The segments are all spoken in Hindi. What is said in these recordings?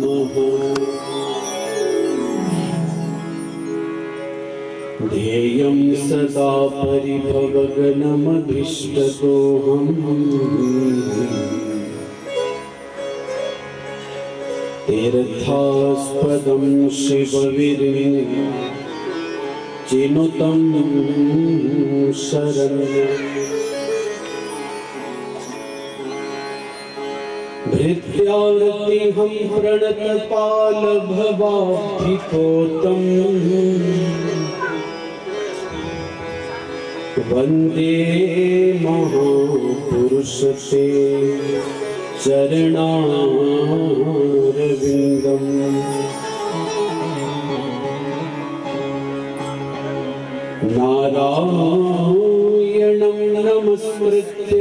नमः। ध्येयं सदा परिभवगणमभीष्टदोहम् तीर्थास्पदं शिवविरचिनुतं शरण्यम् भृत्यार्तिहं प्रणतपालभवाब्धितोतम् वन्दे महापुरुषते चरणारविन्दम्। नारायणं नमस्कृत्य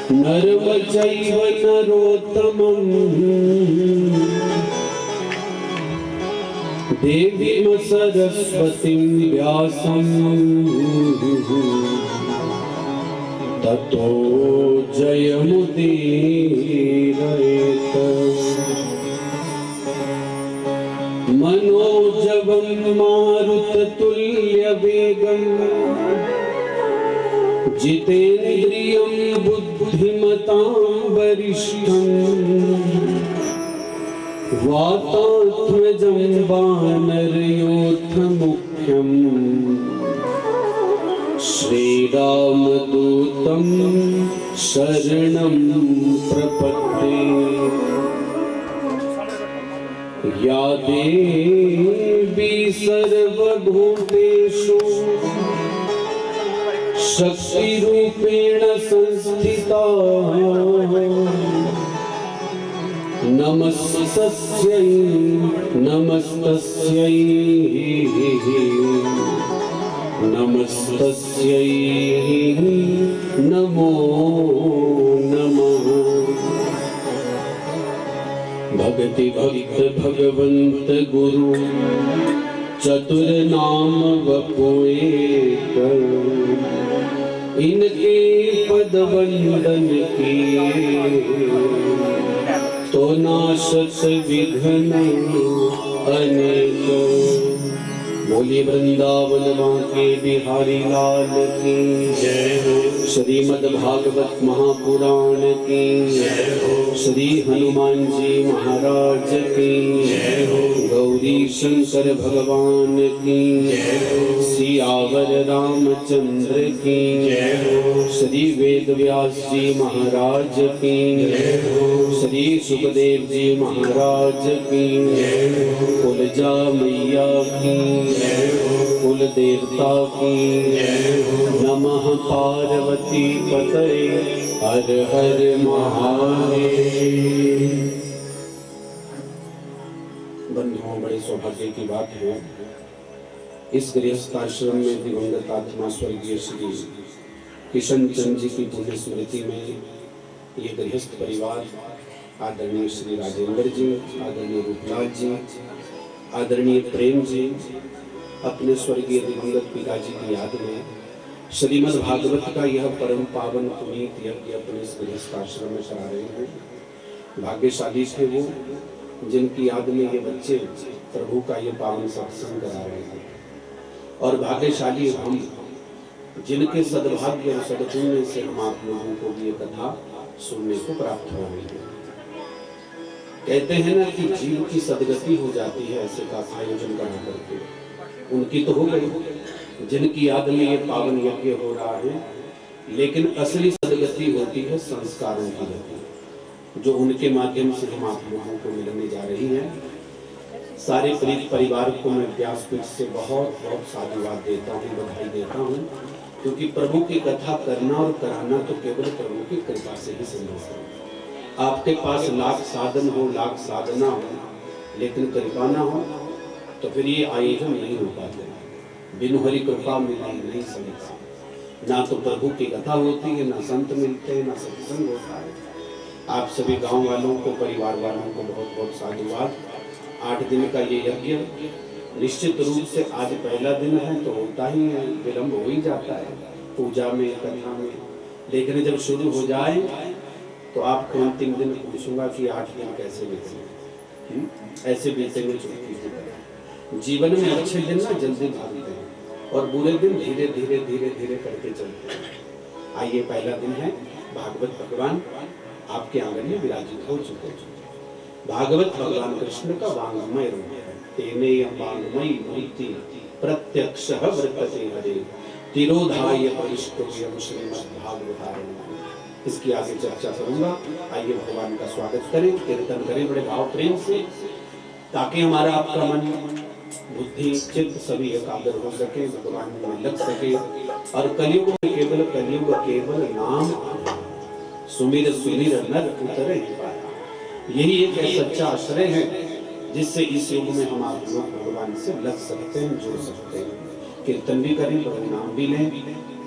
नरं चैव नरोत्तमं देवीं सरस्वतीं व्यासं ततो जयमुदीरयेत्। मनोजवं मारुततुल्यवेगं जितेन्द्रियं बुद्धिमतां वरिष्ठं वातात्मजं वानरयोद्धमुख्यं श्रीरामदूतं शरणं प्रपद्ये। या देवी सर्वभूतेषु शक्तिरूपेण संस्थिता नमस्तस्यै नमस्तस्यै नमस्तस्यै नमो नमः। भक्ति भक्त भगवंत गुरु चतुर्नाम वपुएक इनके पद वंदन किए तो नाशत विघ्न अनेक। बोली वृंदावन बांके बिहारी लाल की जय हो। श्रीमद् भागवत महापुराण की जय हो। श्री हनुमान जी महाराज की जय हो। गौरी शंकर भगवान की जय हो। सियावर रामचंद्र की जय हो। श्री वेद व्यास जी महाराज की जय हो। श्री सुखदेव जी महाराज की जय हो। कुलजा मैया की कुल देवता की नमः। पार्वती पतये हर हर महादेव। बंधुओं, बड़े सौभाग्य की बात है, इस गृहस्थ आश्रम में दिवंगत आत्मा स्वर्गीय श्री किशन चंद जी की पुण्य स्मृति में ये गृहस्थ परिवार आदरणीय श्री राजेंद्र जी, आदरणीय रूपलाल जी, आदरणीय प्रेम जी अपने स्वर्गीय दिवंगत पिताजी की याद में श्रीमद् भागवत का यह परम पावन पुनीत यज्ञ अपने इस गृहस्थ आश्रम में करा रहे हैं। भाग्यशाली थे वो जिनकी याद में ये बच्चे प्रभु का ये पावन सत्संग करा रहे हैं, और भाग्यशाली हम जिनके सद्भाग्य और सद्पुण्य से हम आप लोगों को भी ये कथा सुनने को प्राप्त हो रही है। कहते हैं ना कि जीव की सदगति हो जाती है ऐसे का आयोजन करा करके। उनकी तो हो गई जिनकी याद में ये पावन यज्ञ हो रहा है, लेकिन असली सदगति होती है संस्कारों की गति, जो उनके माध्यम से हम आप लोगों को मिलने जा रही है। सारे प्रीत परिवार को मैं व्यासपीठ से बहुत बहुत साधुवाद देता हूँ, बधाई देता हूँ, क्योंकि प्रभु की कथा करना और कराना तो केवल प्रभु की कृपा से ही संभव है। आपके पास लाख साधन हो, लाख साधना हो, लेकिन कृपा ना हो तो फिर ये आयोजन नहीं हो पाते। बिनु हरि कृपा मिली नहीं सकता। ना तो प्रभु की कथा होती है, ना संत मिलते हैं, ना सत्संग होता है। आप सभी गांव वालों को, परिवार वालों को बहुत बहुत साधुवाद। 8 दिन का ये यज्ञ निश्चित रूप से आज पहला दिन है तो होता ही है, विलम्ब हो ही जाता है पूजा में, कथा में, लेकिन जब शुरू हो जाए तो तो आपको अंतिम दिन पूछूंगा कि 8 दिन कैसे बीते, ऐसे बीतेंगे चुटकी की तरह। जीवन में अच्छे दिन ना जल्दी भागते हैं और बुरे दिन धीरे धीरे धीरे धीरे करके चलते हैं। आइए, पहला दिन है भागवत भगवान आपके आंगन में विराजित हो चुके हैं। भागवत भगवान कृष्ण का वांग्मय रूप है। तेने वांग्मयी मूर्ति प्रत्यक्षः वर्तते हरे तिरोधाय परिष्टो यं श्रीमद्भागवतारण्यम्। इसकी आगे चर्चा करूंगा। आइए भगवान का स्वागत करें, कीर्तन करें बड़े भाव प्रेम से, ताकि हमारा आपका मन बुद्धि चित्त सभी एकाग्र हो सके, भगवान में लग सके और कलयुग केवल नाम सुमिर सुमिर नर उतरे पाया। यही एक सच्चा आश्रय है जिससे इस युग में हम आप लोग भगवान से लग सकते हैं, जुड़ सकते हैं। कीर्तन भी करें, प्रभु नाम भी लें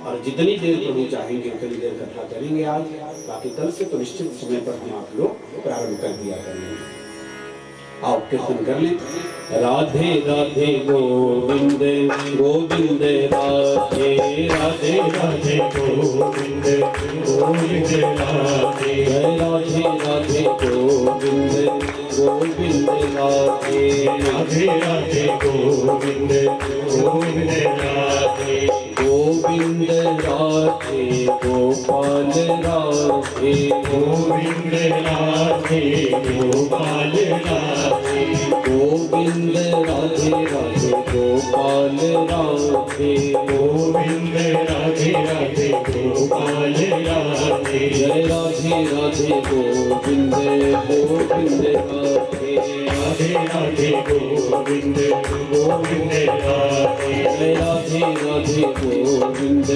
और जितनी देर प्रभु चाहेंगे उतनी देर कथा करेंगे आज। बाकी कल से तो निश्चित समय पर हम आप लोग प्रारंभ कर दिया करेंगे। आओ कीर्तन कर लें। राधे राधे गोविंद गोविंद राधे राधे राधे गोविंद गोविंद राधे राधे राधे गोविंद गोविंद राधे राधे राधे गोविंद गोविंद राधे गोविंद राधे गोपाल राधे गोविंद राधे गोपाल राधे गोविंद राधे राधे गोपाल राधे गोविंद राधे राधे गोपाल राधे जय राधे राधे गोविंद गोविंद राधे राधे राधे गोविंद गोविंद राधे जय राधे राधे गोविंद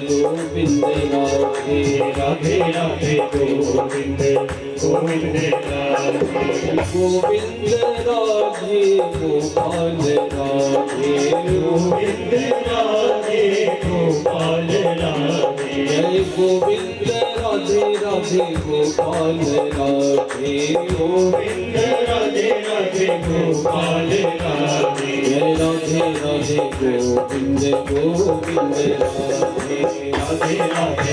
गोविंद राधे राधे राधे गोविंद गोविंद राधे गोविंद राधे गोपाल राधे गोविंद राधे गोपाल राधे जय गोविंद राधे राधे गोपाल राधे गोविंद राधे राधे गोपाल राधे जय राधे राधे गोविंद गोविंद राधे राधे राधे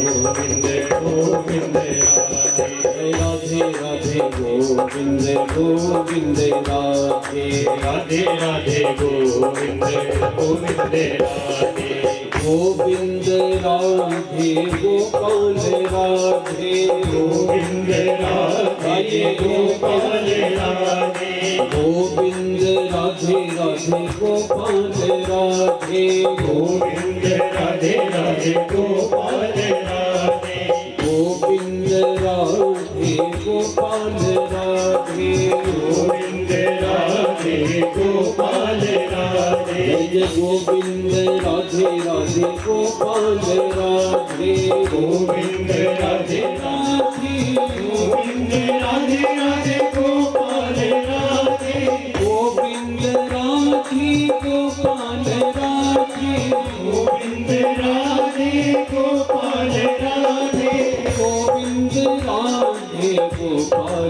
गोविंद गोविंद राधे जय राधे राधे गोविंद गोविंद राधे राधे राधे गोविंद गोविंद राधे गोविंद राधे गोपाल राधे गोविंद राधे गोपाल राधे गोविंद राधे राधे गोपाल राधे गोविंद राधे राधे गोपाल राधे गोविंद राधे गोपाल राधे गोविंद राधे गोपाल राधे जय गोविंद राधे राधे गोपाल राधे गोविंद राधे राधे गोविंद राधे राधे गोपाल राधे गोविंद राधे गोपाल राधे गोविंद राधे गोपाल राधे गोविंद राधे गोपाल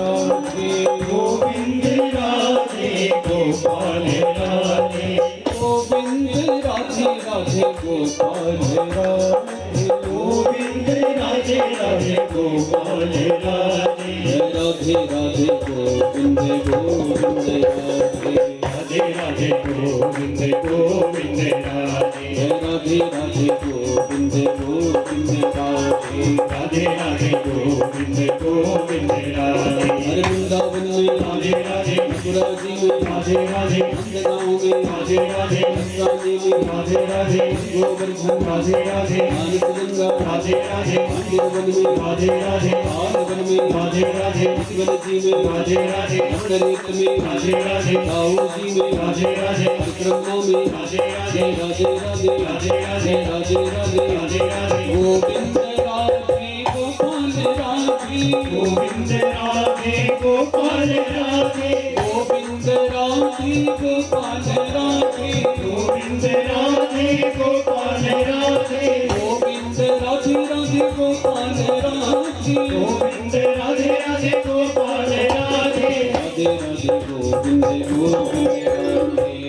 राधे गोविंद राधे गोपाल राधे गोविंद राधे राधे गोपाल राधे गोविंद राधे राधे गोपाल राधे राधे राधे गोविंद गोविंद राधे राधे राधे गोविंद गोविंद राधे राधे राधे गोविंद गोविंद राधे राधे राधे गोविंद गोविंद राधे हरे वृंदावन में राधे राधे मथुरा जी में राधे राधे नंदगांव में राधे राधे नंदानी में राधे राधे गोवर्धन राधे राधे मानस गंगा राधे राधे मंदिरवन में राधे राधे आलवन में राधे राधे शिवल जी में राधे राधे नरेत में राधे राधे दाऊ जी में राधे राधे विक्रमा में राधे राधे राधे राधे राधे राधे राधे राधे राधे राधे गोविंद राधे गोपाल राधे गोविंद राधे गोपाल राधे गोविंद राधे गोपाल राधे गोविंद राधे गोपाल राधे गोविंद राधे राधे गोपाल राधे गोविंद राधे राधे गोपाल राधे राधे राधे गोविंद गोविंद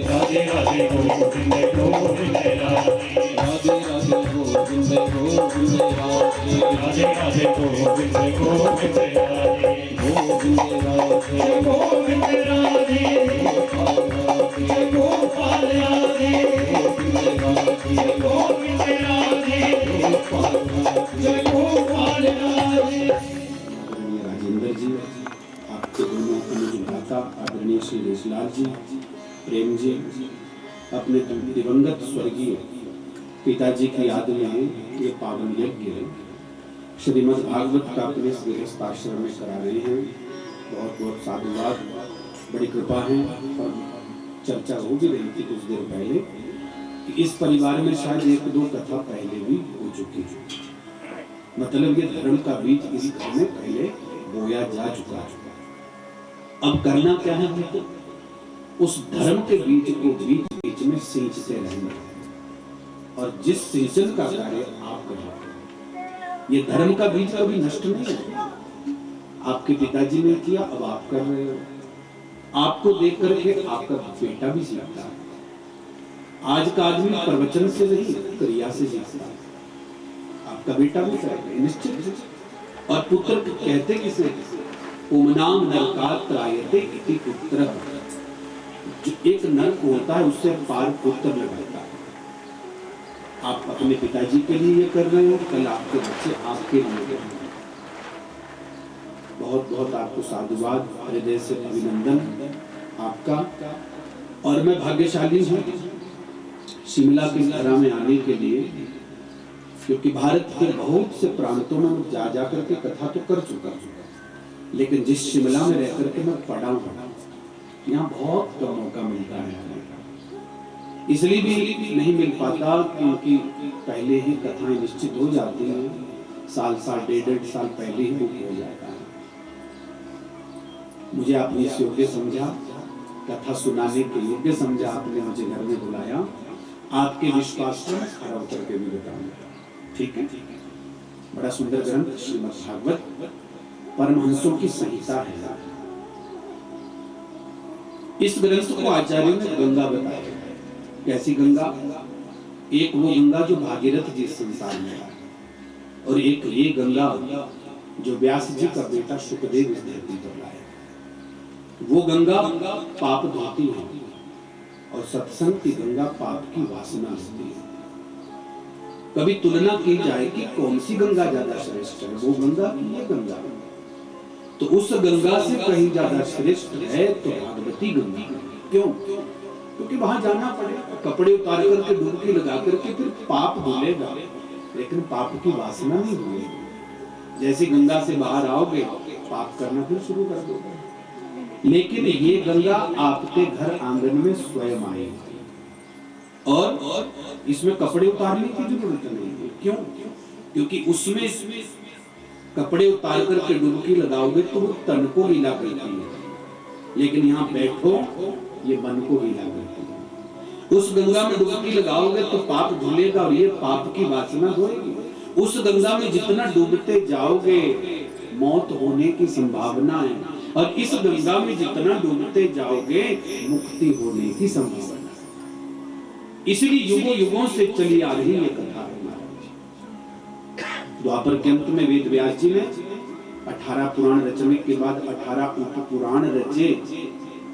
राधे राधे गोविंद गोविंद राधे राधे राधे गोविंद गोविंद राधे राधे राधे गोविंद गोविंद आदरणीय श्री लेसलाल जी, प्रेम जी अपने दिवंगत स्वर्गीय पिताजी की याद में ये पावन यज्ञ श्रीमद् भागवत का अपने गृहस्थ आश्रम में करा रहे हैं। बहुत बहुत साधुवाद, बड़ी कृपा है। और चर्चा हो भी रही थी कुछ देर पहले कि इस परिवार में शायद एक दो कथा पहले भी हो चुकी है, मतलब ये धर्म का बीज इस घर में पहले बोया जा चुका है। अब करना क्या है, उस धर्म के बीज को बीच बीच में सींचते रहना, और जिस सिंचन का कार्य आप कर रहे हैं, ये धर्म का बीज कभी नष्ट नहीं है। आपके पिताजी ने किया, अब आप कर रहे हो। आपको देख करके आपका बेटा भी सीखता है। आज का आदमी प्रवचन से नहीं, क्रिया से सीखता है। आपका बेटा भी करेगा निश्चित। और पुत्र कहते किसे, उमनाम नरकात त्रायते इति पुत्र। जो एक नरक होता है उससे पार पुत्र लगाता है। आप अपने पिताजी के लिए ये कर रहे हो, कल आपके बच्चे आपके लिए कर रहे हैं। बहुत बहुत आपको साधुवाद, हृदय से अभिनंदन आपका। और मैं भाग्यशाली हूँ शिमला की धरा में आने के लिए, क्योंकि भारत के बहुत से प्रांतों में जा करके कथा तो कर चुका हूँ, लेकिन जिस शिमला में रह करके मैं पढ़ा हूँ, यहाँ बहुत कम मौका मिलता है। इसलिए भी नहीं मिल पाता क्योंकि पहले ही कथाएं निश्चित हो जाती हैं, साल डेढ़ साल पहले ही बुक हो जाता है। मुझे आपने इस योग्य समझा, कथा सुनाने के योग्य समझा, आपने मुझे घर में बुलाया। आपके विश्वास पर खड़ा उतर के भी बताऊंगा, ठीक है। बड़ा सुंदर ग्रंथ श्रीमद् भागवत परमहंसों की संहिता है। इस ग्रंथ को आचार्य ने गंगा बताया। कैसी गंगा? एक वो गंगा जो भागीरथ जी संसार में है, और एक ये गंगा जो व्यास जी का बेटा शुकदेव इस धरती पर लाया। वो गंगा पाप धोती है, और सत्संग की गंगा पाप की वासना होती है। कभी तुलना की जाए कि कौन सी गंगा ज्यादा श्रेष्ठ है, वो गंगा की ये गंगा? तो उस गंगा से कहीं ज्यादा श्रेष्ठ है तो भागवती गंगा। क्यों? क्योंकि वहां जाना पड़ेगा, कपड़े उतार करके डुबकी लगा करके फिर पाप धुलेगा, लेकिन पाप की वासना नहीं धुलेगी। जैसे गंगा से बाहर आओगे पाप करना फिर शुरू कर दोगे। लेकिन ये गंगा आपके घर आंगन में स्वयं आएगी, और इसमें कपड़े उतारने की जरूरत नहीं है। क्यों? क्योंकि उसमें कपड़े उतार करके डुबकी लगाओगे तो वो तन को गीला करती है, लेकिन यहाँ बैठो ये मन को गीला करती है। उस गंगा में डुबकी लगाओगे तो पाप धुलेगा, और ये पाप की वासना धोएगी। उस गंगा में जितना डूबते जाओगे मौत होने की संभावना है, और इस गंगा में जितना डूबते जाओगे मुक्ति होने की संभावना। इसलिए युगों युगों से चली आ रही ये कथा है। द्वापर के अंत में वेद व्यास जी ने 18 पुराण रचने के बाद 18 उप पुराण रचे,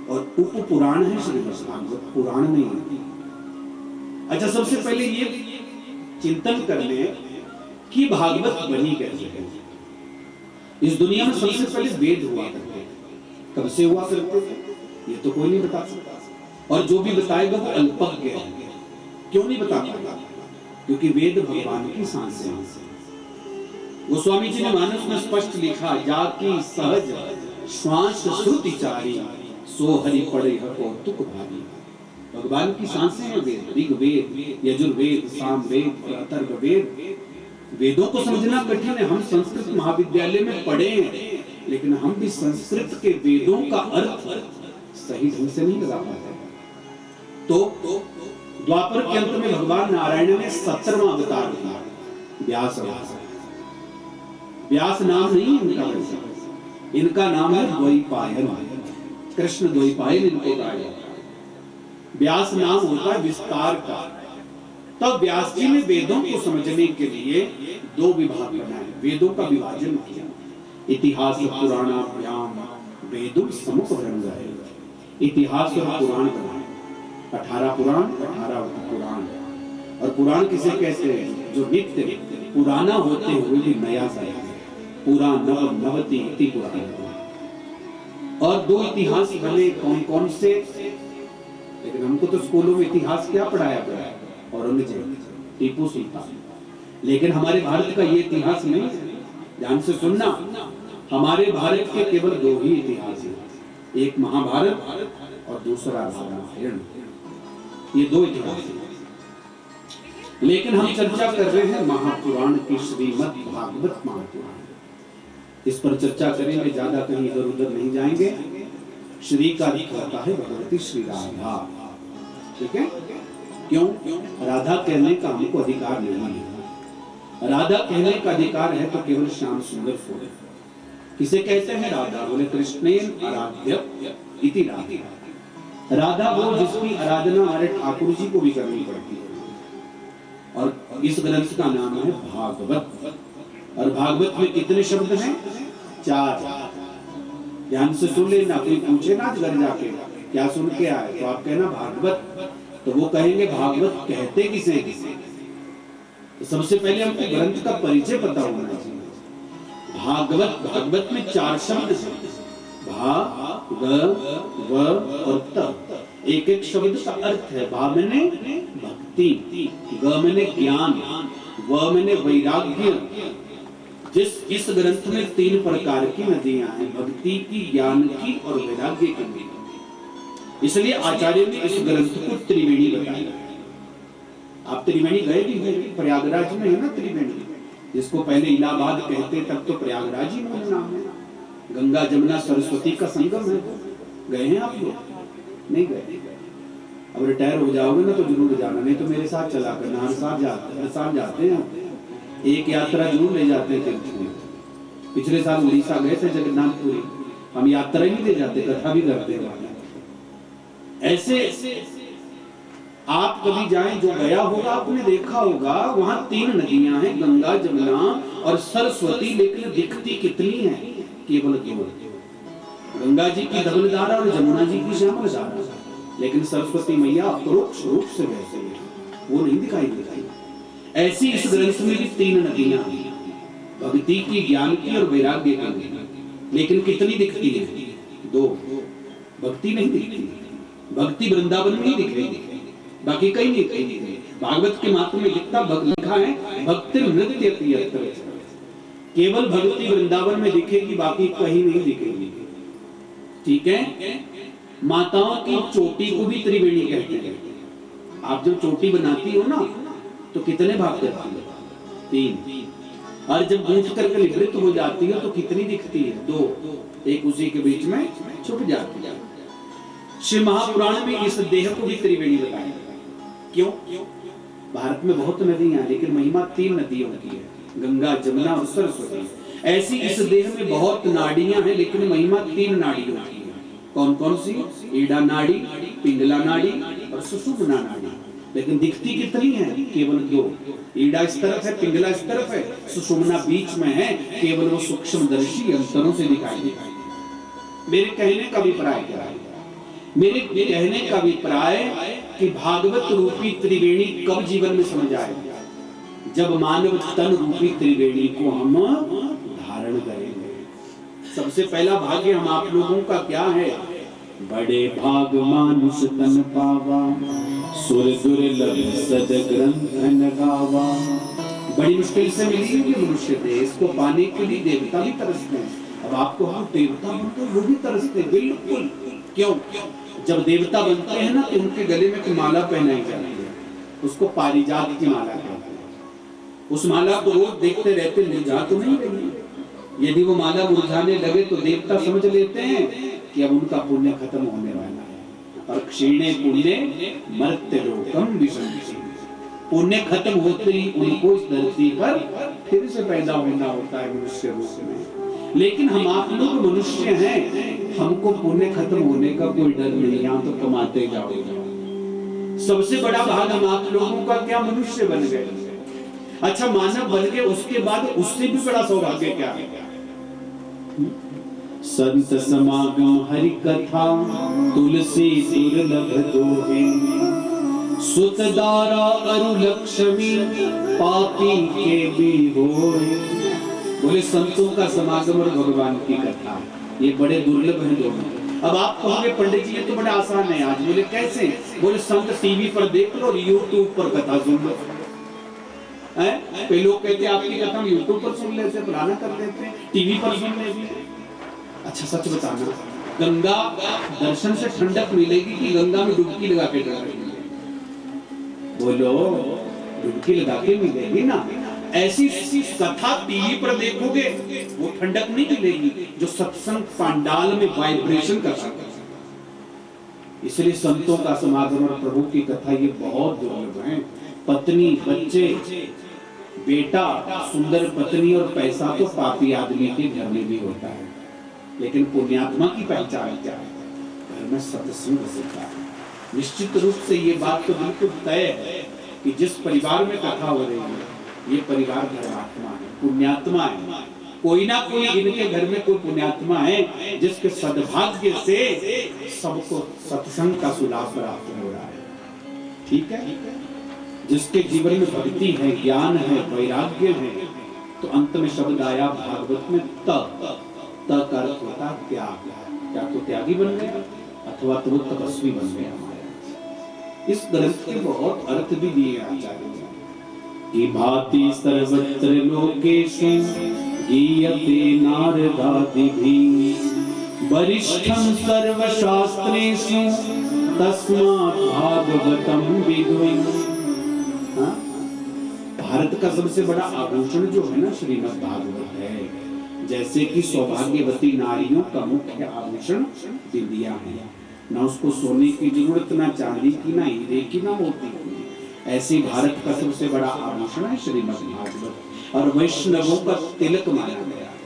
और उप पुराण है श्रीमद् भागवत, पुराण नहीं है। अच्छा, सबसे पहले ये चिंतन कर ले कि भागवत बनी कैसे है। इस दुनिया में सबसे पहले वेद हुआ करते, कब से हुआ करते ये तो कोई नहीं बता सकता, और जो भी बताएगा वो अल्पज्ञ है। क्यों नहीं बता पाएगा? क्योंकि वेद भगवान की सांसें हैं। गोस्वामी जी ने मानस में स्पष्ट लिखा, जाकी सहज श्वास श्रुति चारी, सो हरि पड़े कौतुक भारी। भगवान की सांसें हैं वेद, ऋग्वेद, यजुर्वेद, सामवेद, अथर्ववेद। वेदों को समझना कठिन है। हम संस्कृत महाविद्यालय में पढ़े हैं, लेकिन हम भी संस्कृत के वेदों का अर्थ सही ढंग से नहीं लगा पाते। तो द्वापर के अंत में भगवान नारायण ने 17वां अवतार लिया, व्यास अवतार। व्यास नाम नहीं इनका, इनका नाम है द्वैपायन। कृष्ण द्वैपायन इनको कहा जाता है। व्यास नाम होता है विस्तार का। तब व्यास जी ने वेदों को समझने के लिए 2 विभाग बनाए, वेदों का विभाजन किया। इतिहास पुराणाभ्याम वेदों समुपरंगाय, इतिहास और पुराण बनाए। 18 पुराण, 18 उपपुराण। और पुराण किसे कहते हैं? जो नित्य पुराना होते हुए भी नया सा है। पुराण नव नवति इति पुराण। और दो इतिहास बने, कौन कौन से? लेकिन हमको तो स्कूलों में इतिहास क्या पढ़ाया गया है? औरंगजेब, टीपू सुल्तान। लेकिन हमारे भारत का ये इतिहास नहीं। ध्यान से सुनना, हमारे भारत के केवल दो ही इतिहास हैं, एक महाभारत और दूसरा रामायण। ये दो इतिहास हैं। लेकिन हम चर्चा कर रहे हैं महापुराण की, श्रीमद् भागवत महापुराण। इस पर चर्चा करेंगे, ज्यादा कहीं इधर उधर नहीं जाएंगे। श्री का अर्थ होता है भगवती श्री राधा, ठीक है? क्यों? राधा कहने का हमको अधिकार नहीं है। राधा कहने का अधिकार है तो केवल श्याम सुंदर फूल। किसे कहते हैं राधा? बोले कृष्णेन आराध्य इति राधा। राधा वो जिसकी आराधना हमारे ठाकुर जी को भी करनी पड़ती है। और इस ग्रंथ का नाम है भागवत। और भागवत में कितने शब्द हैं? 4। ध्यान से सुन लेना। कोई पूछे ना घर जाके क्या सुन के आए, तो आप कहना भागवत। तो वो कहेंगे भागवत कहते किसे? तो सबसे पहले हमको ग्रंथ का परिचय पता होना चाहिए। भागवत, भागवत में 4 शब्द हैं, भा, ग, व और त। एक एक शब्द का अर्थ है। भा मैंने भक्ति, ग मैंने ज्ञान, व मैंने वैराग्य। इस ग्रंथ में 3 प्रकार की नदियां हैं, भक्ति की, ज्ञान की और वैराग्य की। इसलिए आचार्य ने इस ग्रंथ को त्रिवेणी बताया। आप त्रिवेणी गए भी हैं? प्रयागराज में है ना त्रिवेणी, जिसको पहले इलाहाबाद कहते, तब तो प्रयागराज ही मूल नाम है। गंगा जमुना सरस्वती का संगम है। गए हैं आप लोग? नहीं गए? अब रिटायर हो जाओगे ना तो जरूर जाना, नहीं तो मेरे साथ चला करना। हर साल जाते हैं, एक यात्रा जरूर ले जाते हैं तीर्थ में। पिछले साल उड़ीसा गए थे, जगन्नाथपुरी। हम यात्रा ही ले जाते, कथा भी करते हैं। ऐसे आप कभी जाएं, जो गया होगा आपने देखा होगा, वहां 3 नदियां हैं, गंगा जमुना और सरस्वती। लेकिन दिखती कितनी है? केवल 2। गंगा जी की धवल धारा और जमुना जी की श्यामल धारा। लेकिन सरस्वती मैया अपरोक्ष रूप से बहती है, वो नहीं दिखाई देती। ऐसी इस ग्रंथ में भी 3 नदियां हैं, भक्ति की, ज्ञान की और वैराग्य की। लेकिन कितनी दिखती है? 2। भक्ति नहीं दिखती। भक्ति वृंदावन में ही दिखेगी, बाकी कहीं नहीं दिखेगी। भागवत के मात्र में जितना लिखा है, भक्ति नृत्य यत्र, केवल भक्ति वृंदावन में दिखेगी, बाकी कहीं नहीं दिखेगी। ठीक है? माताओं की चोटी को भी त्रिवेणी कहते हैं। आप जब चोटी बनाती हो ना, तो कितने भाग करती है? 3। और जब गूंथ करके निवृत्त हो जाती है तो कितनी दिखती है? 2। एक उसी के बीच में छुप जाती है। श्री महापुराण में इस देह को भी त्रिवेणी बताया। क्यों? भारत में बहुत नदियां हैं, लेकिन महिमा 3 नदियों की है, गंगा जमुना और सरस्वती। ऐसी इस देह में बहुत नाड़ियां हैं, लेकिन महिमा 3 नाड़ियों की है। कौन कौन सी? ईड़ा नाड़ी, पिंगला नाड़ी और सुषुम्ना नाड़ी। लेकिन दिखती कितनी है? केवल 2। ईड़ा इस तरफ है, पिंगला इस तरफ है, सुषुम्ना बीच में है। केवल वो सूक्ष्मदर्शी अंतरों से दिखाई देती है। मेरे कहने का अभिप्राय क्या है? मेरे कहने का अभिप्राय कि भागवत रूपी त्रिवेणी कब जीवन में समझ आएगा? जब मानव तन रूपी त्रिवेणी को हम धारण करेंगे। सबसे पहला भाग्य हम आप लोगों का क्या है? बड़े भाग मानुष तन पावा, सुर दुर्लभ सद ग्रंथ गावा। बड़ी मुश्किल से मिली है ये मनुष्य देह, इसको पाने के लिए देवता भी तरसते हैं। अब आपको हम देवता बनते वो भी तरसते हैं, बिल्कुल। क्यों? जब देवता बनते हैं ना, तो उनके गले में माला पहनाई जाती है, उसको पारिजात की माला कहते हैं। उस माला को रोज देखते रहते, मुरझा तो नहीं रही। यदि वो माला मुरझाने लगे तो देवता समझ लेते हैं कि अब उनका पुण्य खत्म होने वाला है। और क्षीणे पुण्य मर्त्य लोकम विशंति। पुण्य खत्म होते ही उनको इस धरती पर फिर से पैदा होना होता है मनुष्य रूप में। लेकिन हम आप लोग मनुष्य हैं, हमको पुण्य खत्म होने का कोई डर नहीं, यहाँ तो कमाते जाओगे। सबसे बड़ा भाग हम आप लोगों का क्या? मनुष्य बन गए। अच्छा, मानव बन गए, उसके बाद उससे भी बड़ा सौभाग्य क्या है? संत समागम हरि कथा, तुलसी दुर्लभ दोहे, सुत दारा अरु लक्ष्मी, पापी के भी होए। बोले संतों का समागम और भगवान की कथा, ये बड़े दुर्लभ हैं दोनों। अब आप कहोगे पंडित जी ये तो बड़ा आसान है आज। बोले कैसे? बोले संत टीवी पर देख लो और यूट्यूब पर कथा सुन लो। कई लोग कहते हैं आपकी कथा हम यूट्यूब पर सुन लेते, पुराना कर देते हैं, टीवी पर सुन लेते। अच्छा सच बताना, गंगा दर्शन से ठंडक मिलेगी कि गंगा में डुबकी लगा के डरेंगे? बोलो डुबकी लगा के मिलेगी ना। ऐसी कथा टीवी पर देखोगे वो ठंडक नहीं मिलेगी जो सत्संग पंडाल में वाइब्रेशन कर सकता है। इसलिए संतों का समागम और प्रभु की कथा ये बहुत दुर्लभ है। पत्नी, बच्चे, बेटा, सुंदर पत्नी और पैसा तो पापी आदमी के घर में भी होता है, लेकिन पुण्यात्मा की पहचान क्या है? घर में सत्संग होता है। निश्चित रूप से ये बात तो बिल्कुल तय है कि जिस परिवार में कथा हो रही है ये परिवार धर्मात्मा है, पुण्यात्मा है। कोई ना कोई इनके घर में कोई पुण्यात्मा है जिसके सद्भाग्य से सबको सत्संग का सुलाभ प्राप्त हो रहा है। ठीक है, जिसके जीवन में भक्ति है, ज्ञान है, वैराग्य है, तो अंत में शब्द आया भागवत में त का अर्थ होता त्याग। क्या तो त्यागी बन गया अथवा तो वो तपस्वी बन गया। हमारे इस ग्रंथ के बहुत अर्थ भी दिए आचार्य कि भाति सर्वत्र लोकेषु गीयते नारदादिभिः वरिष्ठं सर्वशास्त्रेषु तस्मात् भागवतं विदुः। भारत का सबसे बड़ा आभूषण जो है ना श्रीमद् भागवत है। जैसे कि सौभाग्यवती नारियों का मुख्य आभूषण बिंदिया है, ना उसको सोने की जरूरत, ना चांदी की, ना हीरे की, ना मोती की। ऐसे भारत का सबसे बड़ा आभूषण है श्रीमद् भागवत और वैष्णवों का तिलक माना गया है।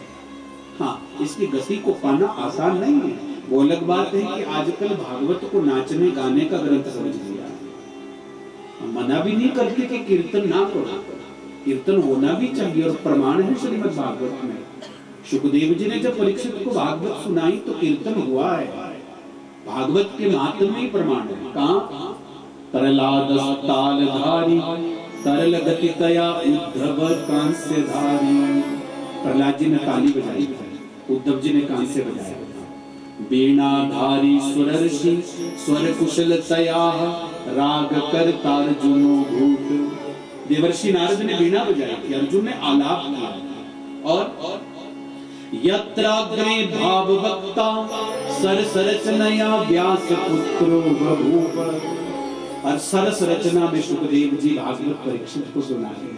हाँ, इसकी गति को पाना आसान नहीं है। वो अलग बात है कि आजकल भागवत को नाचने गाने का ग्रंथ समझ लिया है। मना भी नहीं करते कि कीर्तन ना करो, कीर्तन होना भी चाहिए और प्रमाण है श्रीमद् भागवत में। सुखदेव जी ने जब परीक्षित को भागवत सुनाई तो कीर्तन हुआ है। भागवत के महात्म्य में ही प्रमाण है। कहाँ? प्रहलादस्तालधारी तरल गति तया उद्धव कांस्यधारी। प्रहलाद जी ने ताली बजाई, उद्धव जी ने कांस्य बजाया। वीणाधारी स्वरर्षि स्वर कुशलतया राग करता अर्जुनो भूत। देवर्षि नारद ने वीणा बजाई थी, अर्जुन ने आलाप किया। और यत्राग्रे भाववक्ता सरस रचनया व्यास पुत्रो बभूव। और सरस रचना में सुखदेव जी भागवत परीक्षित को सुनाए।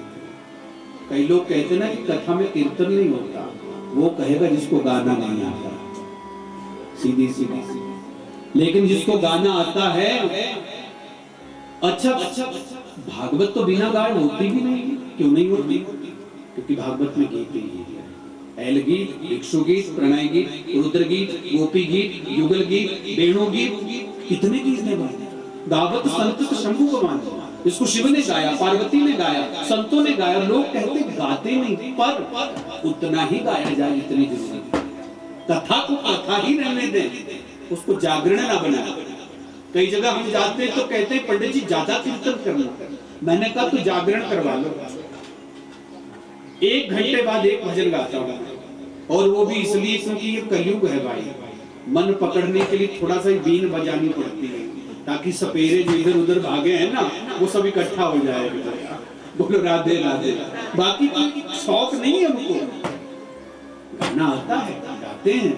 कई लोग कहते ना कि कथा में कीर्तन नहीं होता, वो कहेगा जिसको गाना नहीं आता, सीधी सीधी। लेकिन जिसको गाना आता है, अच्छा भागवत तो बिना गाए होती भी नहीं। क्यों नहीं होती? क्योंकि भागवत में गीत ही है। ऐल गीत, भिक्षु गीत, प्रणय गीत, रुद्र गीत, गोपी गीत, युगल गीत, वेणु गीत, कितने गीत हैं भाई। गावत संत शंभु भगवान, इसको शिव ने गाया, पार्वती ने गाया, संतों ने गाया। लोग कहते गाते नहीं, पर उतना ही गाया जाए जितनी जरूरत है। कथा को कथा ही रहने दें, उसको जागरण ना बनाए। कई जगह हम जाते हैं तो कहते हैं पंडित जी ज्यादा कीर्तन करना। मैंने कहा तो जागरण करवा लो, 1 घंटे बाद एक भजन गाता हूं, और वो भी इसलिए क्योंकि ये कलयुग है भाई। मन पकड़ने के लिए थोड़ा सा ही बीन बजानी पड़ती है, ताकि सपेरे जो इधर उधर भागे हैं ना वो सब इकट्ठा हो जाए। बोलो राधे राधे। बाकी शौक नहीं है हमको, गाना आता है, गाते हैं,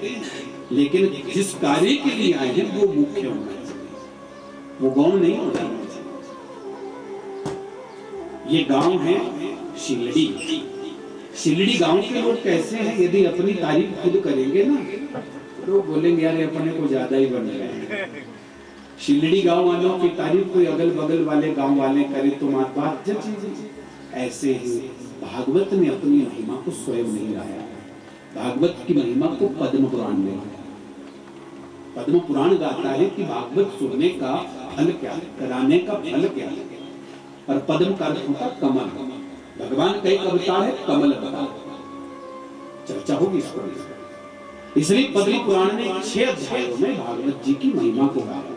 लेकिन जिस कार्य के लिए आए हैं वो मुख्य होना चाहिए, वो गौण नहीं होना चाहिए। ये गांव है शिलड़ी। शिलड़ी गांव के लोग कैसे हैं? यदि अपनी तारीफ खुद करेंगे ना तो बोलेंगे यार अपने को ज्यादा ही बन रहे हैं। शिलड़ी गांव वालों की तारीफ कोई अगल बगल वाले गांव वाले करे तो बात जब ऐसे ही भागवत ने अपनी महिमा को स्वयं नहीं गाया। भागवत की महिमा को पद्म पुराण में गाया। पद्म पुराण गाता है कि भागवत सुनने का फल क्या है, कराने का फल क्या है। और पद्म का अर्थ होता कमल। भगवान कई अवतार है, कमल अवतार। चर्चा होगी इस पर। इसलिए पद्म पुराण ने 6 अध्यायों में भागवत जी की महिमा को गाया।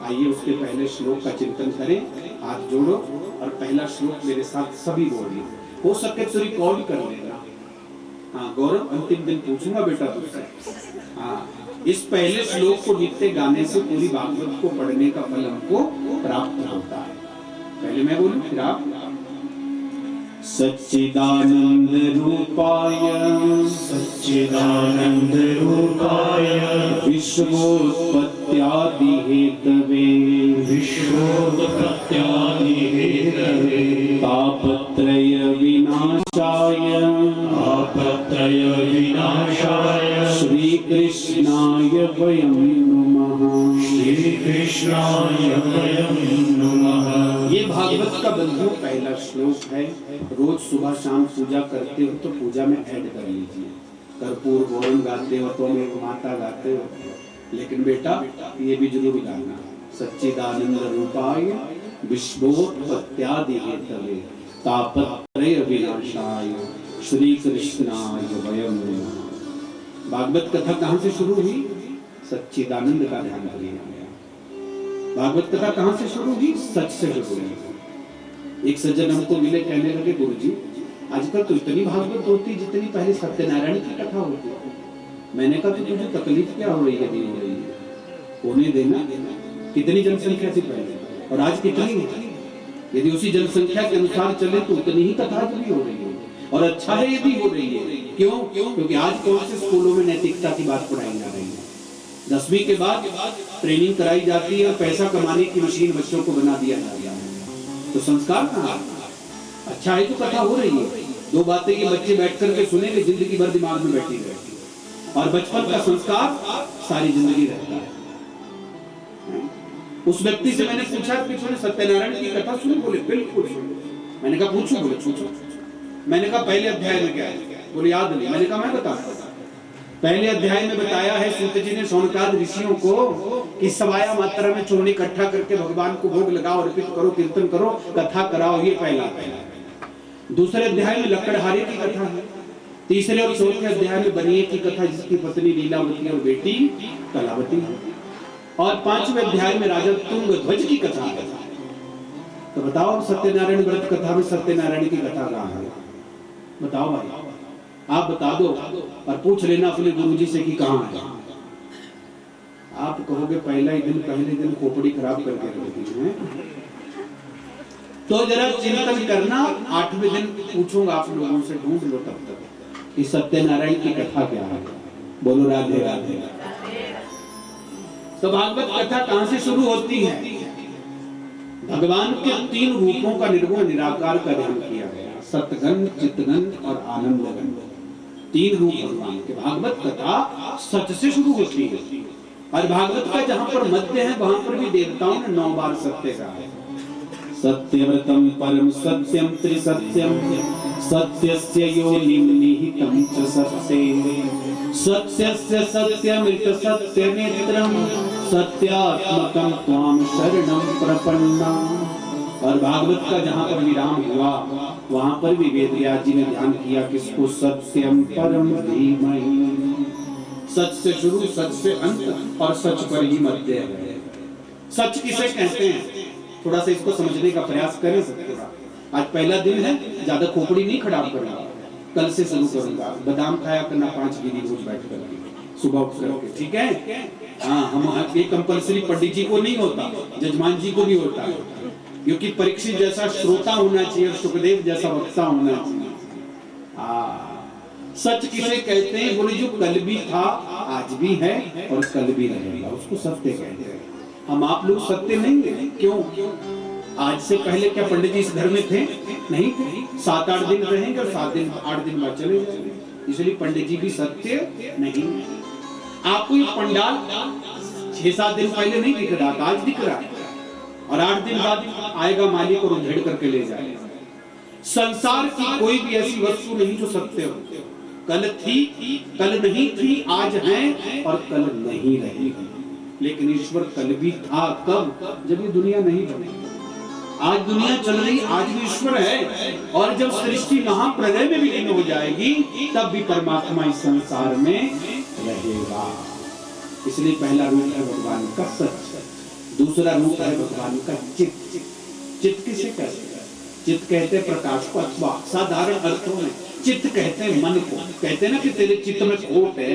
आइए उसके पहले श्लोक का चिंतन करें। हाथ जोड़ो और पहला श्लोक मेरे साथ सभी बोलिए। हो सके तो रिकॉर्ड कर लेना, हाँ गौरव, अंतिम दिन पूछूंगा बेटा तुझसे। हाँ, इस पहले श्लोक को नित्य गाने से पूरी भागवत को पढ़ने का फल हमको प्राप्त होता है। पहले मैं बोलूं फिर आप। सच्चिदानंद रूपाय सच्चिदानंद रूपाय विश्वोत्पत्त्यादि हेतवे विश्वोत्पत्त्यादि हेतवे तापत्रय विनाशाय तापत्रय विनाशाय श्री कृष्णाय वयं नमः। श्री कृष्णाय वयं नमः। ये भागवत का बंधु पहला श्लोक है। रोज सुबह शाम पूजा करते हो तो पूजा में ऐड कर लीजिए। कर्पूर गौरम गाते हो तो मेघ माता गाते हो, लेकिन बेटा ये भी जरूर गाना। सच्चिदानंद रूपाय विश्वोत्पत्त्यादि हेतवे तापत्रय विनाशाय श्री कृष्णाय वयं नमः। भागवत कथा कहाँ से शुरू हुई? सच्चिदानंद का ध्यान करिए। भागवत कथा कहाँ से शुरू हुई? सच से शुरू हुई। एक सज्जन हमको मिले, कहने लगे गुरुजी आजकल तो इतनी भागवत होती जितनी पहले सत्यनारायण की कथा होती। मैंने कहा तो तुझे तकलीफ क्या हो रही है? दी हो रही है, होने देना। कितनी जनसंख्या थी पहले और आज कितनी है? यदि उसी जनसंख्या के अनुसार चले तो उतनी ही कथा भी हो रही है, और अच्छा है यदि हो रही है। क्यों? क्योंकि आज कौन से स्कूलों में नैतिकता की बात पढ़ाई जा रही है? 10वीं के बाद ट्रेनिंग कराई जाती है और पैसा कमाने की मशीन बच्चों को बना दिया जा रहा है। तो संस्कार कहाँ? अच्छा है तो कथा हो रही है। दो बातें ये बच्चे बैठ करके सुनेंगे, जिंदगी भर दिमाग में बैठी रहेगी, और बचपन का संस्कार सारी जिंदगी रहता है। उस व्यक्ति से मैंने पूछा कि तूने सत्यनारायण की कथा सुनी? बोले बिल्कुल सुनी। मैंने कहा पूछो? बोले पूछो। मैंने कहा पहले अध्याय में क्या है? बोले याद नहीं। मैंने कहा मैं बताता हूं। पहले अध्याय में बताया है सूत जी ने शौनकाद ऋषियों को कि सवाया मात्रा में चूर्ण इकट्ठा करके भगवान को भोग लगाओ, अर्पित करो, कीर्तन करो, कथा कराओ। ये पहला। दूसरे अध्याय में लकड़हारे की कथा है। तीसरे और चौथे अध्याय में बनिए की कथा, जिसकी पत्नी लीलावती और बेटी कलावती है। और पांचवें अध्याय में राजा तुंगध्वज की कथा है। तो बताओ सत्यनारायण व्रत कथा में सत्यनारायण की कथा कहाँ है? बताओ भाई, आप बता दो और पूछ लेना अपने गुरुजी से कि कहाँ है। आप कहोगे पहले दिन खोपड़ी खराब करके रख दी है। तो जरा चिंतन करना। 8वें दिन पूछूंगा आप लोगों से, ढूंढ लो तब तक कि सत्यनारायण की कथा क्या है। बोलो राधे राधे। तो भागवत कथा कहां से शुरू होती है? भगवान के 3 रूपों का निर्गुण निराकार का ध्यान किया गया। सतगन, चितगन और आनंदगन। 3 रूप भगवान के। भागवत कथा सच से शुरू होती है, और भागवत का जहां पर मध्य है वहां पर भी देवताओं ने 9 बार सत्य कहा है। सत्यव्रतम परम सत्यम त्रिसत्यम सत्यस्य योनिं निहितं च सत्ये सत्यस्य सत्यमृत सत्यनेत्रम सत्यात्मकं त्वां शरणं प्रपन्नम्। और भागवत का जहां पर विराम हुआ वहां पर भी वेदव्यास जी ने ध्यान किया किसको? सत्यम परम धीमहि। सच से शुरू, सच से अंत, और सच पर ही मध्य है। सच किसे कहते हैं? थोड़ा सा इसको समझने का प्रयास करें सकते। आज पहला दिन है, ज्यादा खोपड़ी नहीं खराब करना। कल से शुरू करूंगा। बादाम खाया करना 5 गिरी रोज बैठ करके सुबह उठ करके, ठीक है? हाँ, हम ये कंपल्सरी पंडित जी को नहीं होता, जजमान जी को भी होता है, क्योंकि परीक्षित जैसा श्रोता होना चाहिए और सुखदेव जैसा वक्ता होना चाहिए। सच किसे कहते हैं? बोले जो कल भी था, आज भी है और कल भी रहेगा, उसको सत्य कहते हैं। हम आप लोग सत्य नहीं है। क्यों? आज से पहले क्या पंडित जी इस घर में थे? नहीं थे। 7-8 दिन रहेंगे और 8 दिन बाद चले जाएंगे। इसलिए पंडित जी भी सत्य नहीं। आपको ये पंडाल 6-7 दिन पहले नहीं दिख रहा था, आज दिख रहा है, और 8 दिन बाद आएगा मालिक और उधेड़ करके ले जाएगा। संसार की कोई भी ऐसी वस्तु नहीं जो सत्य हो। कल थी, कल नहीं थी, आज है और कल नहीं रहेगी। लेकिन ईश्वर कल भी था। कब? जब ये दुनिया नहीं बनी। आज दुनिया चल रही, आज भी ईश्वर है, और जब सृष्टि महाप्रलय में विलीन हो जाएगी तब भी परमात्मा इस संसार में रहेगा। इसलिए पहला रूप है भगवान का सच, दूसरा रूप है भगवान का चित्त। चित्त किसे कहते हैं? चित्त कहते हैं प्रकाश को, अथवा साधारण अर्थों में चित्त कहते हैं मन को। कहते हैं ना कि तेरे चित्त में खोट है।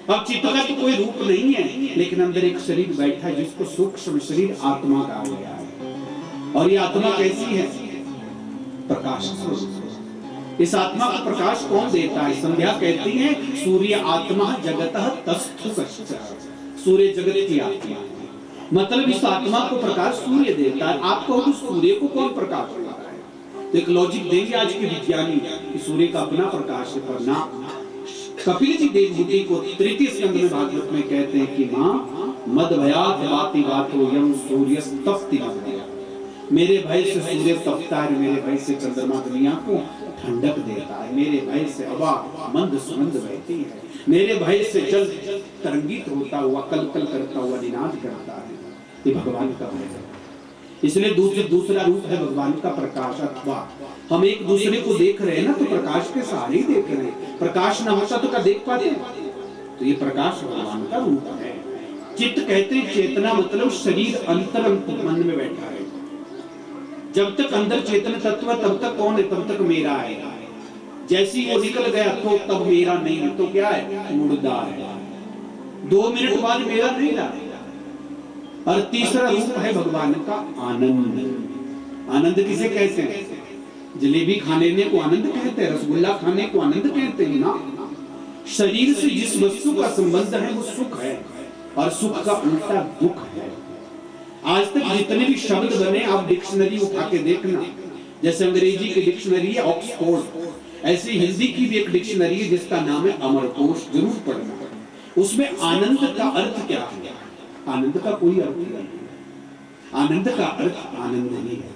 अब चित्त का तो कोई रूप नहीं है, लेकिन अंदर एक शरीर बैठा है जिसको सूक्ष्म शरीर आत्मा कहा गया है। और ये आत्मा कैसी है? प्रकाश स्वरूप। इस आत्मा को प्रकाश कौन देता है? संध्या कहती है सूर्य आत्मा जगतः तस्थु कश्च। सूर्य जगत की आत्मा है, मतलब इस आत्मा को प्रकाश सूर्य देता है। आप कहो सूर्य को कौन प्रकाश देता है? तो एक लॉजिक देंगे आज के विज्ञानी कि सूर्य का अपना प्रकाश है, पर ना। कपिल जी देवभूति को तृतीय स्कंद में भागवत में कहते हैं कि मां मद भयात वाति वातो यम सूर्य तप्ति भया। मेरे भय से सूर्य तपता है, मेरे भय से चंद्रमा दुनिया को ठंडक देता है, मेरे भय से हवा मंद सुगंध बहती है, मेरे भय से जल तरंगित होता हुआ कल कल करता हुआ निनाद करता है। ये भगवान का भय है। इसलिए दूसरा रूप है भगवान का प्रकाश। अथवा हम एक दूसरे को देख रहे हैं ना, तो प्रकाश के सहारे ही देख रहे हैं। प्रकाश ना होता तो क्या देख पाते? तो ये प्रकाश भगवान का रूप है। चित्त कहते हैं चेतना, मतलब शरीर अंतर मन में बैठा है। जब तक अंदर चेतन तत्व है तब तक कौन है? तब तक मेरा है। जैसी वो निकल गया तो तब मेरा नहीं है, तो क्या है? मुर्दा है। 2 मिनट बाद मेरा नहीं रहा। और तीसरा रूप है भगवान का आनंद। आनंद किसे कहते हैं? जलेबी खाने को आनंद कहते हैं, रसगुल्ला खाने को आनंद कहते हैं ना। शरीर से जिस वस्तु का संबंध है वो सुख है, और सुख का उल्टा दुख है। आज तक जितने भी शब्द बने आप डिक्शनरी उठा के देखना, जैसे अंग्रेजी की डिक्शनरी है ऑक्सफोर्ड, ऐसे हिंदी की भी एक डिक्शनरी है जिसका नाम है अमरकोश, जरूर पढ़ना। उसमें आनंद का अर्थ क्या है? आनंद का कोई अर्थ नहीं। आनंद का अर्थ आनंद नहीं है।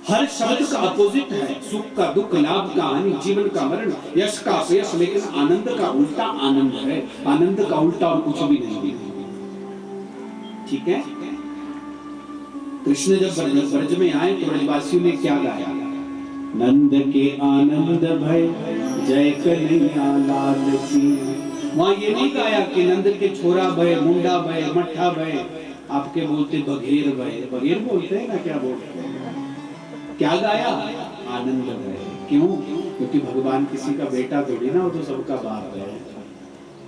हर शब्द का अपोजिट है। सुख का दुख, लाभ का हानि, जीवन का मरण, यश का अपयश, लेकिन आनंद का उल्टा आनंद है। आनंद का उल्टा और कुछ भी नहीं है। ठीक है? कृष्ण जब ब्रज में आए तो ब्रजवासियों ने क्या गाया? नंद के आनंद भय जय कन्हैया लाल की। वहां ये नहीं गाया कि नंद के छोरा भय, मुंडा भय, मट्ठा भय। आपके बोलते बघेर भय। बघेर बोलते हैं ना, क्या बोलते हैं? क्या गाया? आनंद भय। क्यों? क्योंकि भगवान किसी का बेटा थोड़ी ना, वो तो सबका बाप है,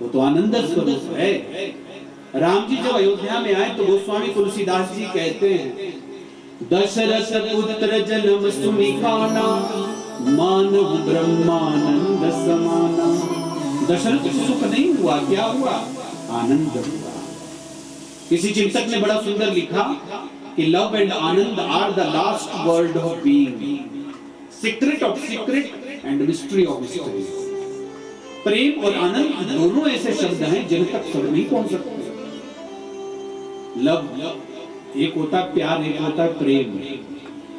वो तो आनंद स्वरूप है। राम जी जब अयोध्या में आए तो गोस्वामी तुलसीदास जी कहते हैं, दशरथ पुत्र जन्म सुनिखाना, मानव ब्रह्मानंद समाना। दशरथ को सुख नहीं हुआ, क्या हुआ? आनंद हुआ। किसी चिंतक ने बड़ा सुंदर लिखा कि love and anand are the last word of being, secret of secret and mystery of mystery. प्रेम और आनंद दोनों ऐसे शब्द हैं जिन तक सब नहीं पहुंच सकते। लव एक होता है प्यार, एक होता है प्रेम।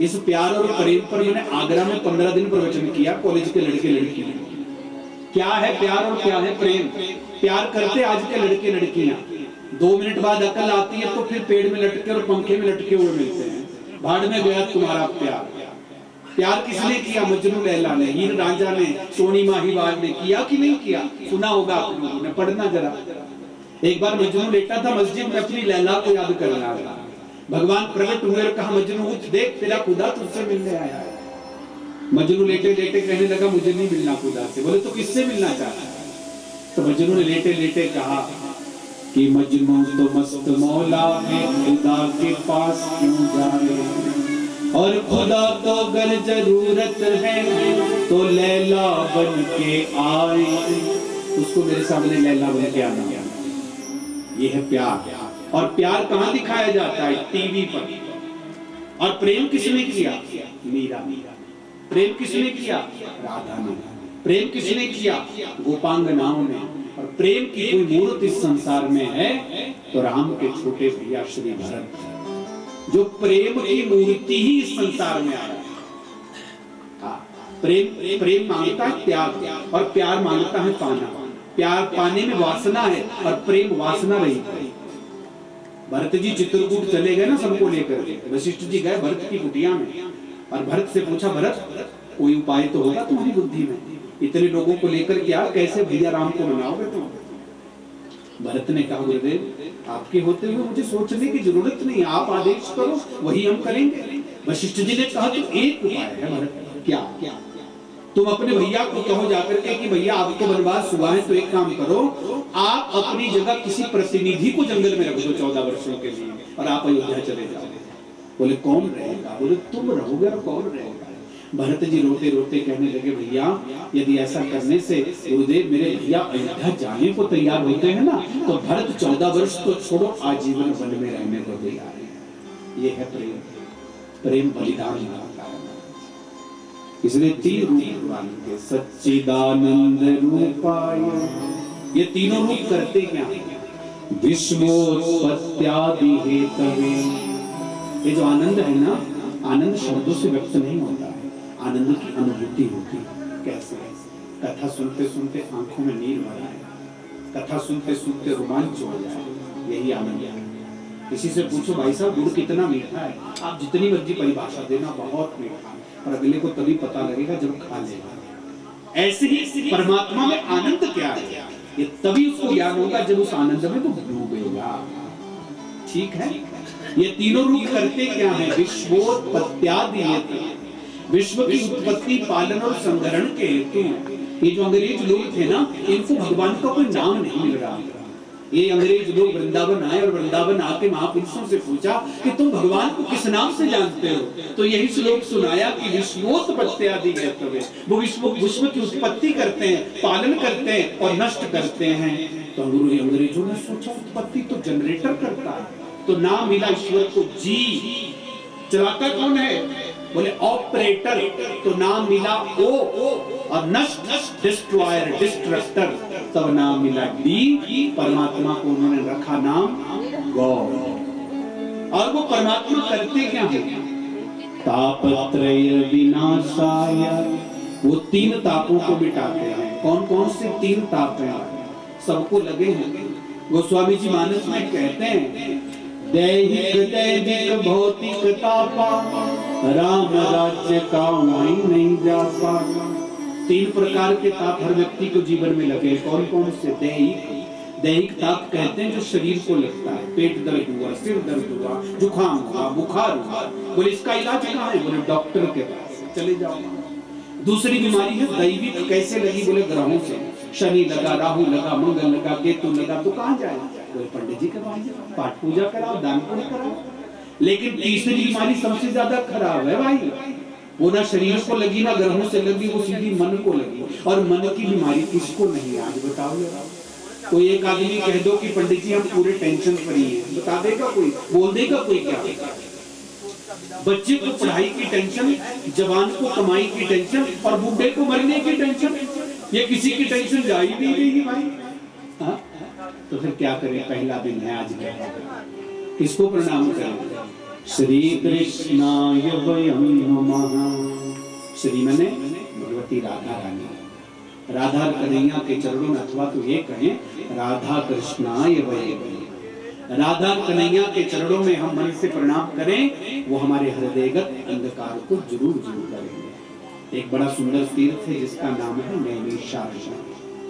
इस प्यार और प्रेम पर मैंने आगरा में 15 दिन प्रवचन किया, कॉलेज के लड़के लड़कियां। क्या है प्यार और क्या है प्रेम? प्यार करते आज के लड़के लड़कियां, 2 मिनट बाद अकल आती है तो फिर पेड़ में लटके और पंखे में लटके हुए मिलते हैं। भाड़ में गया तुम्हारा प्यार। प्यार किसने किया? मजनू लैला ने, हीर रांझा ने, सोनी माहीवाल ने किया कि नहीं किया? सुना होगा आप लोगों ने, पढ़ना जरा। एक बार मजनू लेटा था मस्जिद में, अपनी लैला को याद कर रहा था। भगवान प्रकट हुए और कहा, मजनू उठ देख, तेरा खुदा तुझसे मिलने आया है। मजनू लेटे लेटे कहने लगा, मुझे नहीं मिलना खुदा से। बोले तो किससे मिलना चाहता है? तो मजनू ने लेटे लेटे कहा कि मजनू तो मस्त मौला है, खुदा के पास क्यों जाए, और खुदा तो अगर जरूरत है तो लैला बन के आए। उसको मेरे सामने लैला बन के आना। ये है प्यार। और प्यार कहाँ दिखाया जाता है? टीवी पर। और प्रेम किसने किया? मीरा। प्रेम किसने किया? राधा ने। प्रेम किसने किया? गोपांगनाओं ने। और प्रेम की कोई मूर्त इस संसार में है तो राम के छोटे भैया श्री भरत, जो प्रेम की मूर्ति ही इस संसार में आया। प्रेम मांगता है त्याग, और प्यार मांगता है पाना। प्यार पाने में वासना है और प्रेम वासना रहित है। भरत जी चित्रकूट चले गए ना सबको लेकर के। वशिष्ठ जी गए भरत की कुटिया में और भरत से पूछा, भरत कोई उपाय तो होगा तुम्हारी बुद्धि में, इतने लोगों को लेकर के यार कैसे भैया राम को मनाओगे तुम? भरत ने कहा, गुरुदेव आपके होते हुए मुझे सोचने की जरूरत नहीं, आप आदेश करो वही हम करेंगे। वशिष्ठ जी ने कहा तो एक उपाय है भरत। क्या? तुम अपने भैया को कहो जाकर के कि भैया आपको वनवास हुआ है, तो एक काम करो, आप अपनी जगह किसी प्रतिनिधि को जंगल में रख दो 14 वर्षों के लिए और आप अयोध्या चले जाओ। बोले कौन रहेगा? बोले तुम रहोगे और कौन रहेगा? भरत जी रोते रोते कहने लगे भैया यदि ऐसा करने से गुरुदेव मेरे भैया अयोध्या जाने को तैयार होते हैं ना, तो भरत 14 वर्ष तो छोड़ो आजीवन वन में रहने को तैयार है। ये है प्रेम, प्रेम बलिदान का। इसलिए 3 रूप भगवान के, सच्चिदानंद रूपाय, ये तीनों रूप करते क्या? विश्वोत्पत्त्यादि हेतवे। ये जो आनंद है ना, आनंद शब्दों से व्यक्त नहीं होता है, आनंद की अनुभूति होती है। कैसे? कथा सुनते सुनते आंखों में नीर भर आए, कथा सुनते सुनते रोमांच हो जाए, यही आनंद है। किसी से पूछो भाई साहब गुड़ कितना मीठा है, आप जितनी मर्जी परिभाषा देना, बहुत मीठा, और अगले को तभी पता लगेगा जब खा लेगा। ऐसे ही परमात्मा में आनंद क्या है, ये तभी उसको ज्ञान होगा जब उस आनंद में तो डूबेगा। ठीक है? ये तीनों रूप करते क्या है? विश्वोत्पत्त्यादि हेतु, विश्व की उत्पत्ति, पालन और संग्रहण के हेतु। ये जो अंग्रेज लोग थे ना, इनको भगवान का कोई नाम नहीं मिल रहा। ये अंग्रेज लोग वृंदावन आए और वृंदावन आके महापुरुषों से पूछा कि तुम भगवान को किस नाम से जानते हो? तो यही श्लोक सुनाया कि विश्वोत्पत्त्यादि हेतु, वो विश्व की उत्पत्ति करते हैं, पालन करते हैं और नष्ट करते हैं। तो अंग्रेजों ने सोचा उत्पत्ति तो जनरेटर करता है, तो नाम मिला ईश्वर को जी। चलाता कौन है? बोले ऑपरेटर, तो नाम मिला ओ। और नष्ट डिस्ट्रॉयर, डिस्ट्रक्टर, तब नाम मिला डी। परमात्मा को उन्होंने रखा नाम गॉड। और वो परमात्मा करते क्या है? तापत्रय विनाशाय, वो 3 तापों को मिटाते हैं। कौन कौन से 3 ताप हैं? सबको लगे हैं। गोस्वामी जी मानस में कहते हैं दैहिक दैविक भौतिक तापा, राम राज्य का वहीं नहीं जा पा। 3 प्रकार के ताप हर व्यक्ति को जीवन में लगे। कौन कौन से? दैहिक ताप कहते हैं जो शरीर को लगता है, पेट दर्द हुआ, सिर दर्द हुआ, जुकाम हुआ, बुखार हुआ, बोले इसका इलाज कहाँ है? बोले डॉक्टर के पास चले जाओ। दूसरी बीमारी है दैविक। कैसे लगी? बोले ग्रहों से, शनि लगा, राहु लगा, मंगल लगा, केतु लगा, तो कहाँ जाए? बोले पंडित जी के पास जाओ, पाठ पूजा कराओ, दान पुण्य कराओ। लेकिन तीसरी बीमारी सबसे ज्यादा खराब है भाई, वो ना शरीर को लगी ना ग्रहों से लगी, वो सीधी मन को लगी। और मन की बीमारी किसको नहीं? आज बताओ जरा। कोई एक आदमी कह दो कि पंडित जी हम पूरे टेंशन फ्री हैं, बता देगा कोई? बोल देगा कोई? क्या? बच्चे को पढ़ाई की टेंशन, जवान को कमाई की टेंशन, और बूढ़े को मरने की टेंशन। ये किसी की टेंशन जा ही नहीं रही भाई। हाँ? तो फिर क्या करें? पहला दिन है आज, किसको प्रणाम करें? श्री कृष्णाय वयं नमः। श्री मने भगवती राधा रानी, राधा कन्हैया के चरणों में, अथवा तो ये कहें राधा कृष्णाय वयं, राधा कन्हैया के चरणों में हम मन से प्रणाम करें, वो हमारे हृदयगत अंधकार को जरूर दूर करेंगे। एक बड़ा सुंदर तीर्थ है जिसका नाम है नैमिषारण्य।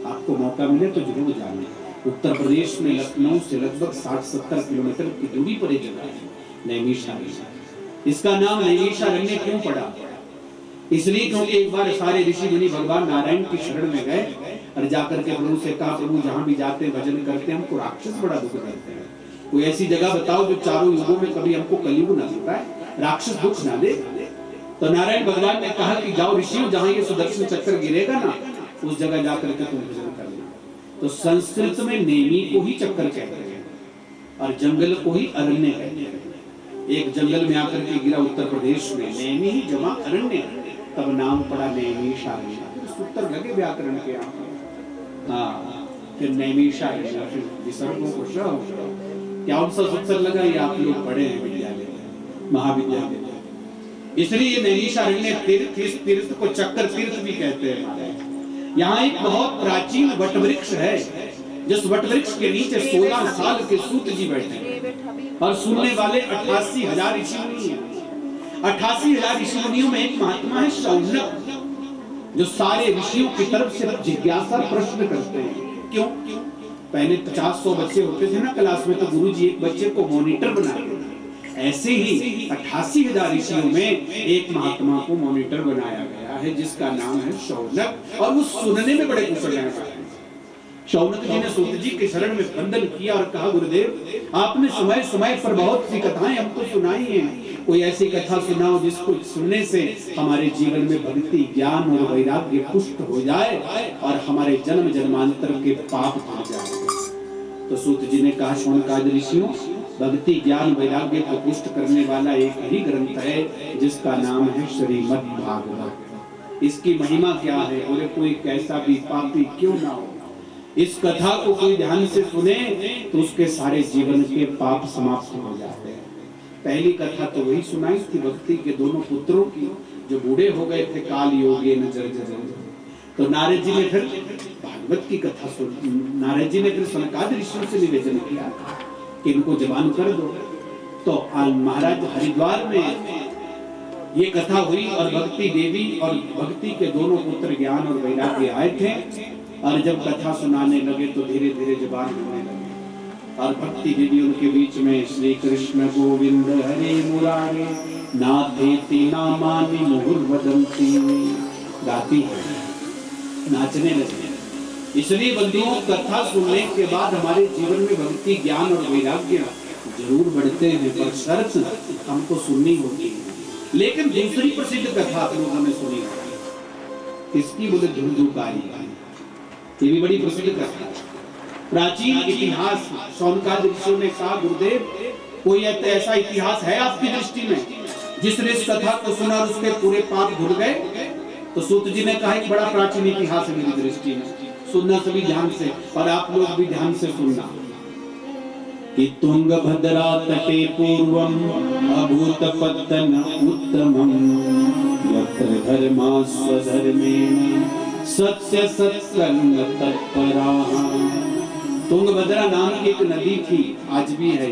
आपको मौका मिले तो जरूर जाना। उत्तर प्रदेश में लखनऊ से लगभग 60-70 किलोमीटर की दूरी पर एक जगह है नैमिषारण्य। इसका नाम नैमिषारण्य क्यों पड़ा? इसलिए क्योंकि एक बार सारे ऋषि मुनि भगवान नारायण की शरण में गए और जाकर के प्रभु से कहा, प्रभु जहां भी जाते हैं भजन करते हैं, हमको राक्षस बड़ा दुख देते हैं, कोई ऐसी जगह बताओ जो चारों युगों में कभी हमको कलयुग ना होता है, राक्षस दुख ना दे। तो नारायण भगवान ने कहा कि जाओ ऋषियों, जहां ये सुदर्शन चक्र गिरेगा ना, उस जगह जाकर के तुम भजन करना। तो संस्कृत में नेमी को ही चक्कर कहते हैं और जंगल को ही अरण्य कहते हैं। एक जंगल में आकर के गिरा उत्तर प्रदेश में, नेमी ही जमा अरण्य, तब नाम पड़ा नैमिषारण्य। सूत्र लगे व्याकरण के यहाँ। हाँ, फिर नैमिषारण्य, फिर विसर्गों को श, क्या सा सूत्र लगा? ये आप लोग पढ़े हैं विद्यालय में, महाविद्यालय में। इसलिए नैमिषारण्य तीर्थ, इस तीर्थ को चक्कर तीर्थ भी कहते हैं। यहाँ एक बहुत प्राचीन वटवृक्ष है, जिस वटवृक्ष के नीचे 16 साल के सूत जी बैठे और सुनने वाले 88,000 ऋषि मुनि हैं। 88,000 ऋषि मुनियों में एक महात्मा है शौनक, जो सारे ऋषियों की तरफ से जिज्ञासा प्रश्न करते हैं। क्यों? पहले 50-100 बच्चे होते थे ना क्लास में, तो गुरुजी एक बच्चे को मॉनिटर बना ऐसे ही 88,000 ऋषियों में एक महात्मा को मॉनिटर बनाया गया है जिसका नाम है शौनक, और वो सुनने में बड़े कुशल हैं। शौनक जी ने सूत जी के शरण में वंदन किया और कहा, गुरुदेव आपने समय समय पर बहुत सी कथाएं हमको सुनाई हैं, कोई ऐसी कथा सुनाओ जिसको सुनने से हमारे जीवन में भक्ति, ज्ञान और वैराग्य पुष्ट हो जाए और हमारे जन्म जन्मांतर के पाप धुल जाए। तो सूत जी ने कहा, शौनकादि ऋषियों, भक्ति, ज्ञान, वैराग्य को पुष्ट करने वाला एक ही ग्रंथ है जिसका नाम है श्रीमद् भागवत। इसकी महिमा क्या है? बोले कोई कैसा भी पापी क्यों ना हो, इस कथा को कोई ध्यान से सुने तो उसके सारे जीवन के पाप समाप्त हो जाते हैं। पहली कथा तो वही सुनाई थी भक्ति के दोनों पुत्रों की जो बूढ़े हो गए थे, काल योगे न जर्जर। तो नारद जी ने फिर भागवत की कथा सुनी। नारद जी ने फिर सनकादि ऋषियों से निवेदन किया कि इनको जवान कर दो। तो महाराज हरिद्वार में ये कथा हुई और भक्ति देवी और भक्ति के दोनों पुत्र ज्ञान और वैराग्य आए थे, और जब कथा सुनाने लगे तो धीरे धीरे जबान होने लगे। और भक्ति देवी उनके बीच में श्री कृष्ण गोविंद हरे मुरारे नाथेति नामानि मुहुर्वदन्ति गाती है, नाचने लगे। इसलिए बंधुओं, कथा सुनने के बाद हमारे जीवन में भक्ति, ज्ञान और वैराग्य जरूर बढ़ते हैं, पर शर्त हमको सुननी होती है। लेकिन दूसरी प्रसिद्ध कथा आप लोगों ने सुनी है, इसकी बोले धुंधुकारी, ये भी बड़ी प्रसिद्ध कथा। प्राचीन इतिहास शौनकादि ऋषियों ने कहा, गुरुदेव कोई ऐसा इतिहास है आपकी दृष्टि में जिसने इस कथा को सुना और उसके पूरे पाप धुल गए? तो सूत जी ने कहा, एक बड़ा प्राचीन इतिहास है मेरी दृष्टि में, सुनना सभी ध्यान से, और आप लोग भी ध्यान से सुनना। कि तुंगभद्रा तटे पूर्वम अभूत पत्तन उत्तमम यत्र धर्मा स्वधर्मेण सत्य सत्संग तत्पराः। तुंगभद्रा नाम की एक नदी थी, आज भी है।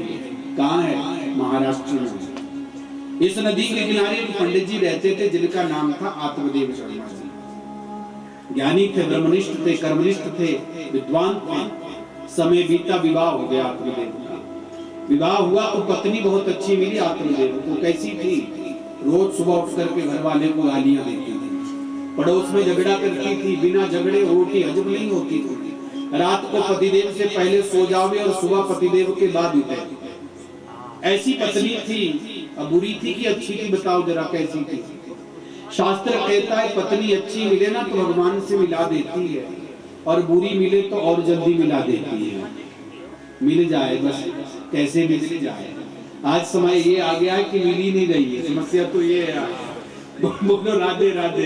कहाँ है? महाराष्ट्र में। इस नदी के किनारे एक पंडित जी रहते थे जिनका नाम था आत्मदेव शर्मा जी। ज्ञानी थे, ब्रह्मनिष्ठ थे, कर्मनिष्ठ थे, विद्वान थे। समय बीता, विवाह हो गया आत्मदेव का। विवाह हुआ तो पत्नी बहुत अच्छी मिली आत्मदेव को। कैसी थी? रोज सुबह उठ करके घर वाले को गालियां देती थी, पड़ोस में झगड़ा करती थी, बिना झगड़े रोटी हजम नहीं होती थी। रात को पतिदेव से पहले सो जावे और सुबह पतिदेव के बाद उठे। ऐसी पत्नी थी। अब बुरी थी कि अच्छी थी? बताओ जरा कैसी थी? शास्त्र कहता है पत्नी अच्छी मिले ना तो भगवान से मिला देती है, और बुरी मिले तो और जल्दी मिला देती है। मिल जाए बस, कैसे भी मिल जाए। आज समय ये आ गया है कि मिल ही नहीं रही है। समस्या तो ये है। बोलो राधे राधे।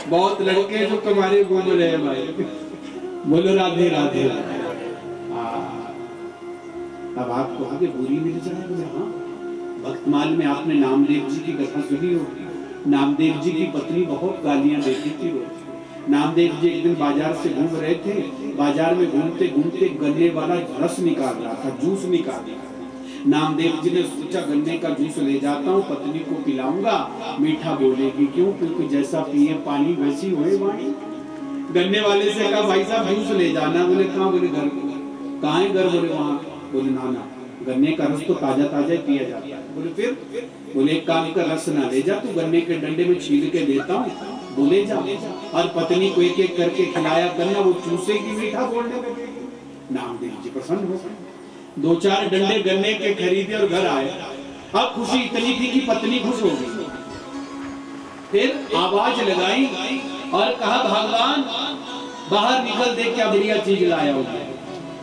बहुत लड़के जो तुम्हारे घूम रहे हैं भाई, बोलो राधे राधे। अब आपको आगे बुरी मिल जाए? बोले हाँ। भक्तमाल में आपने नामदेव जी की कथा सुनी होगी। नामदेव जी की पत्नी बहुत गालियां देती थी रोज। नामदेव जी एक दिन बाजार से घूम रहे थे। बाजार में घूमते घूमते गन्ने वाला रस निकाल रहा था, जूस निकाल रहा था। नामदेव जी ने सोचा गन्ने का जूस ले जाता हूँ, पत्नी को पिलाऊंगा, मीठा बोलेगी। क्यों? क्योंकि जैसा पिए पानी वैसी हुए वाणी। गन्ने वाले से कहा, भाई साहब जूस ले जाना। बोले कहाँ? बोले घर। कहाँ है घर? बोले वहाँ। बोले ना, गन्ने का रस तो ताजा ताजा पिया जाता है। बोले फिर? बोले एक काम का रस ना ले जा, तू गन्ने के डंडे में छील के देता हूँ, बोले जा। और पत्नी को एक एक करके खिलाया करना, वो चूसेगी, मीठा बोलने लगेगी। नामदेव जी प्रसन्न हो गए। 2-4 डंडे गन्ने के खरीदे और घर आए। अब खुशी इतनी थी कि पत्नी खुश हो गई। फिर आवाज लगाई और कहा, भगवान बाहर निकल, देख क्या बढ़िया चीज लाया हो।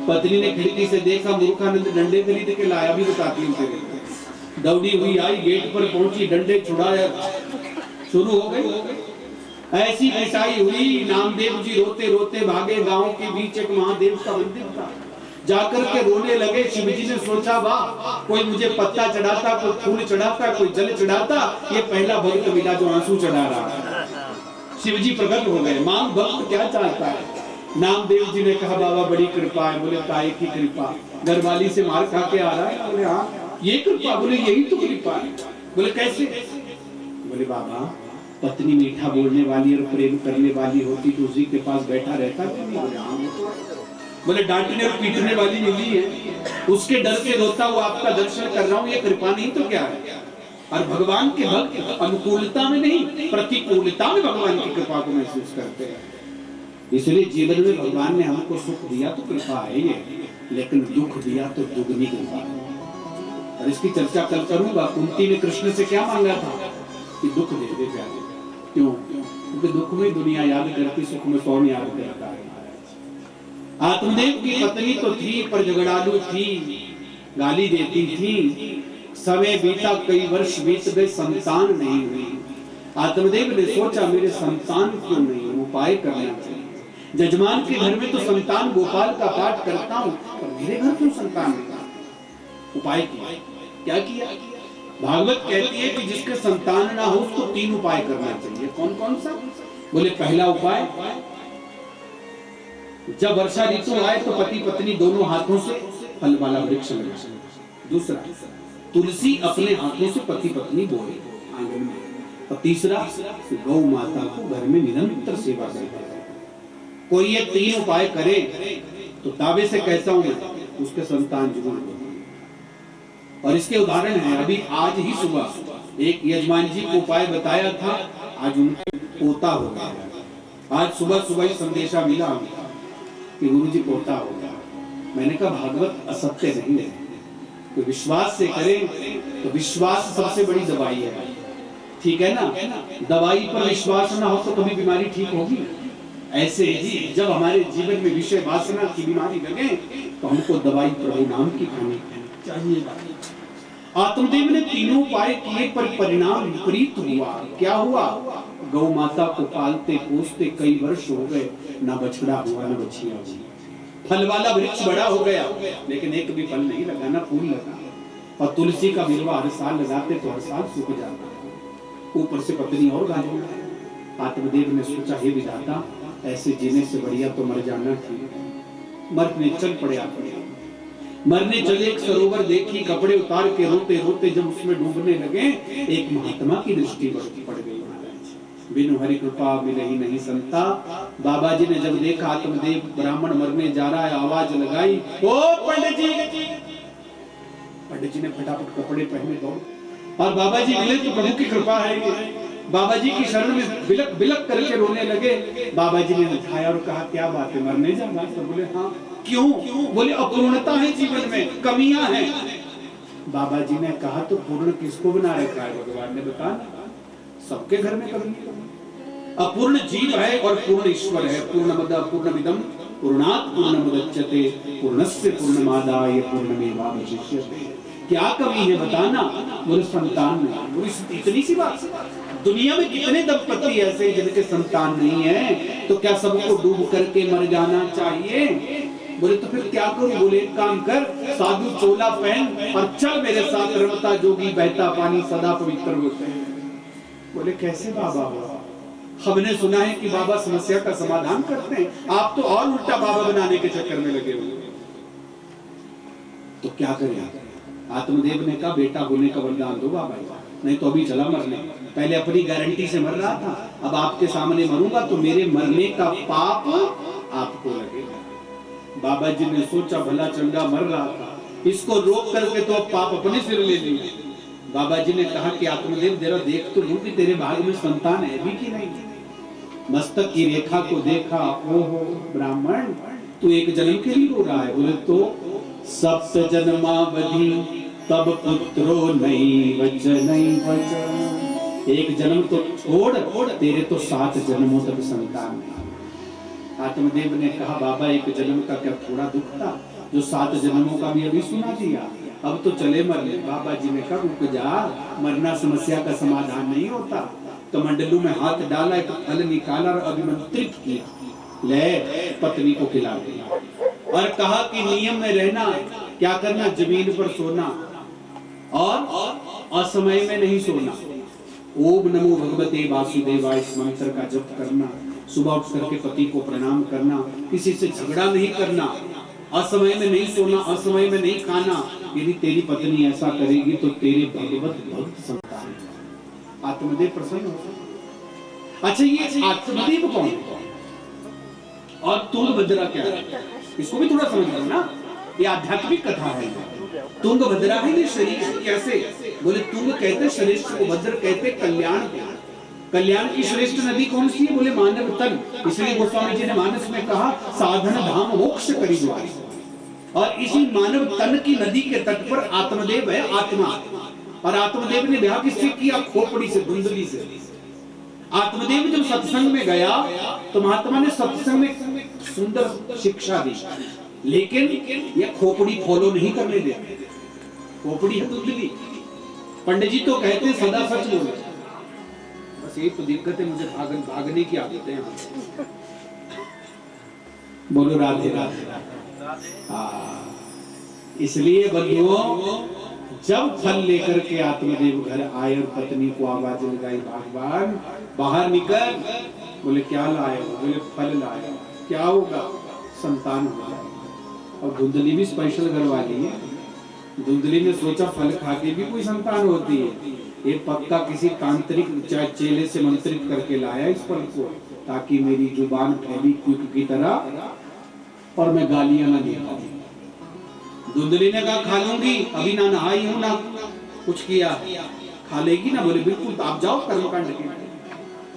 पत्नी ने खिड़की से देखा, मूर्खानंद डंडे खरीद के लाया, भी बताती हूँ तेरे। दौड़ी हुई आई, गेट पर पहुंची, डंडे छुड़ाया, शुरू हो गई। ऐसी पिटाई हुई। नामदेव जी रोते रोते भागे। गांव के बीच एक महादेव का मंदिर था, जाकर के रोने लगे। शिव जी ने सोचा, वाह, कोई मुझे पत्ता चढ़ाता, कोई फूल चढ़ाता, कोई जल चढ़ाता, ये पहला भक्त मिला जो आंसू चढ़ा रहा है। शिव जी प्रकट हो गए। मां भक्त क्या चाहता है? नामदेव जी ने कहा, बाबा बड़ी कृपा है। बोले काय की कृपा? घरवाली से मार खा के आ रहा है। बोले हाँ, ये कृपा? बोले यही तो कृपा है। बोले कैसे? बोले बाबा, पत्नी मीठा बोलने वाली और प्रेम करने वाली होती तो उसी के पास बैठा रहता। बोले डांटने और पीटने वाली मिली है, उसके डर से रोता हुआ आपका दर्शन कर रहा हूं, ये कृपा नहीं तो क्या है? और भगवान के भक्त अनुकूलता में नहीं, प्रतिकूलता में भगवान की कृपा को महसूस करते हैं। इसलिए जीवन में भगवान ने हमको सुख दिया तो कृपा है ये, लेकिन दुख दिया तो दुगनी कृपा है। और इसकी चर्चा कल करूंगा। कुंती ने कृष्ण से क्या मांगा था कि दुख दे दे प्यारे। क्यों? क्योंकि दुख में दुनिया याद करती, सुख में कौन याद करता है। आत्मदेव की पत्नी तो थी पर झगड़ालू थी, गाली देती थी। समय बीता, कई वर्ष बीत गए, संतान नहीं हुई। आत्मदेव ने सोचा मेरे संतान क्यों नहीं, उपाय करना चाहिए। जजमान के घर में तो संतान गोपाल का पाठ करता हूं, पर मेरे घर क्यों संतान नहीं? उपाय किया। क्या किया? भागवत कहती है कि जिसके संतान ना हो उसको 3 उपाय करना चाहिए। कौन कौन सा? बोले पहला उपाय, जब वर्षा ऋतु आए तो पति पत्नी दोनों हाथों से फल वाला वृक्ष लगाए। दूसरा, तुलसी अपने हाथों से पति पत्नी बोए आंगन में। और तीसरा, गौ माता को घर में निरंतर सेवा करते। कोई ये 3 उपाय करे तो दावे से कहता हूं मैं उसके संतान जरूर होंगे। और इसके उदाहरण है, अभी आज ही सुबह एक यजमान जी को उपाय बताया था, आज उनका पोता हो गया। आज सुबह सुबह ही संदेशा मिला कि गुरुजी पोता हो गया। मैंने कहा भागवत असत्य नहीं है, तो विश्वास से करें तो विश्वास सबसे बड़ी दवाई है। ठीक है ना? दवाई पर विश्वास ना हो तो कभी बीमारी ठीक होगी? ऐसे ही जब हमारे जीवन में विषय वासना की बीमारी लगे तो हमको दवाई प्रभु नाम की खानी चाहिए। आत्मदेव ने 3 उपाय किए पर परिणाम विपरीत हुआ। क्या हुआ? गौ माता को पालते पोसते कई वर्ष हो गए, ना बछड़ा हुआ ना बछिया हुई। फल वाला वृक्ष बड़ा हो गया लेकिन एक भी फल नहीं लगा, ना फूल लगा। और तुलसी का बिरवा हर साल लगाते तो हर साल सूख जाता। ऊपर से पत्नी और गाली। आत्मदेव ने सोचा हे विधाता, ऐसे जीने से बढ़िया तो मर जाना ठीक। मरने चल पड़े। आत्मदेव मरने चले, एक सरोवर देखी, कपड़े उतार के रोते रोते जब उसमें डूबने लगे, एक महात्मा की दृष्टि पड़ गई। बिनु हरि कृपा मिले ही नहीं संता। बाबा जी ने जब देखा आत्मदेव ब्राह्मण मरने जा रहा है, आवाज लगाई, ओ पंडित जी। पंडित जी ने फटाफट कपड़े पहने दौड़। और बाबा जी मिले तो प्रभु की कृपा है। बाबा जी की शरण में बिलक बिलक करके रोने लगे। बाबा जी ने उठाया और कहा क्या बात है, मरने जा रहा है? तो बोले हाँ। क्यों? बोले अपूर्णता है जीवन में, कमियां हैं। बाबा जी ने कहा तो पूर्ण किसको बना रखा है भगवान ने? बता, सबके घर में कमी। अपूर्ण जीव है और पूर्ण ईश्वर है। पूर्णमद पूर्णमिदं पूर्णात् पूर्णमुदच्यते पूर्णस्य पूर्णमादाय पूर्णमेवावशिष्यते। क्या कमी है बताना? बोले संतान नहीं। बोले इतनी सी बात? दुनिया में कितने दंपति ऐसे जिनके संतान नहीं है, तो क्या सबको डूब करके मर जाना चाहिए? बोले तो फिर क्या करूं? बोले एक काम कर, साधु चोला पहन और चल मेरे साथ, रमता जोगी बहता पानी सदा पवित्र होते हैं। बोले कैसे बाबा? हमने सुना है कि बाबा समस्या का समाधान करते हैं, आप तो और उल्टा बाबा बनाने के चक्कर में लगे हुए। तो क्या करें? आत्मदेव ने कहा बेटा होने का वरदान दो बाबा, नहीं तो अभी चला मरने। पहले अपनी गारंटी से मर रहा था, अब आपके सामने मरूंगा तो मेरे मरने का पाप आपको लगेगा। बाबा जी ने सोचा भला चंगा मर रहा था, इसको रोक करके तो अब पाप अपने सिर ले लिए। बाबा जी ने कहा कि आत्मदेव जरा देख तो लूं कि तेरे भाग में संतान है भी कि नहीं। मस्तक की रेखा को देखा, ओहो ब्राह्मण तू एक जन्म के लिए रो रहा है? बोले तो सप्त जन्मावधि तब पुत्रो नहीं वचन। एक जन्म तो छोड़, तेरे तो 7 जन्मों तक संतान नहीं। आत्मदेव ने कहा बाबा एक जन्म का क्या थोड़ा दुख था, जो 7 जन्मों का भी अभी सुना दिया, अब तो चले मरने। बाबा जी ने कहा रुक जा, मरना समस्या का समाधान नहीं होता। तो मंडलू में हाथ डाला, एक फल निकाला और अभिमंत्रित किया, ले पत्नी को खिला दिया और कहा कि नियम में रहना, क्या करना? जमीन पर सोना और असमय में नहीं सोना। ओम नमो भगवते वासुदेवाय इस मंत्र का जप करना, सुबह उठ करके पति को प्रणाम करना, किसी से झगड़ा नहीं करना, असमय में नहीं सोना, असमय में नहीं खाना। यदि तेरी पत्नी ऐसा करेगी तो तेरे भगवत भक्त संतान आत्मदेव प्रसन्न हो। अच्छा ये आत्मदेव कौन है और तुंगभद्रा क्या है? इसको भी थोड़ा समझ लो ना। ये आध्यात्मिक कथा है। तुंगभद्रा है ये शरीर, कैसे? बोले तुंग कहते श्रेष्ठ को, भद्र कहते कल्याण को। कल्याण की श्रेष्ठ नदी कौन सी है? बोले मानव तन। इसलिए गोस्वामी जी ने मानस में कहा साधन धाम मोक्ष करी द्वारी। और इसी मानव तन की नदी के तट पर आत्मदेव है, आत्मा। और आत्मदेव ने ब्याह किससे किया? खोपड़ी से, धुंधली से। आत्मदेव जब सत्संग में गया तो महात्मा ने सत्संग में सुंदर शिक्षा दी, लेकिन ये खोपड़ी फॉलो नहीं करने देते। खोपड़ी है धुंधली। पंडित जी तो कहते हैं सदा सच बोले, बस ये तो दिक्कत है, मुझे भागने की आदत है। बोलो राधे राधे। इसलिए बंधुओं, जब फल लेकर के आत्मदेव घर आए और पत्नी को आवाज लगाई, भगवान बाहर निकल। बोले क्या लाए? बोले फल लाए। क्या होगा? संतान हो जाएगा। और धुंधली भी स्पेशल घर वाली है। धुंधली ने सोचा फल खा के भी कोई संतान होती है, ये पक्का किसी तांत्रिक चेले से मंत्रित करके लाया इस फल को, ताकि मेरी जुबान फेविक्विक की तरह और मैं गालियां ना दे पाऊं। धुंधली ने कहा खा लूंगी, अभी ना नहाई हूं ना कुछ किया, खा लेगी ना? बोले बिल्कुल, तो आप जाओ कर्मकांड के।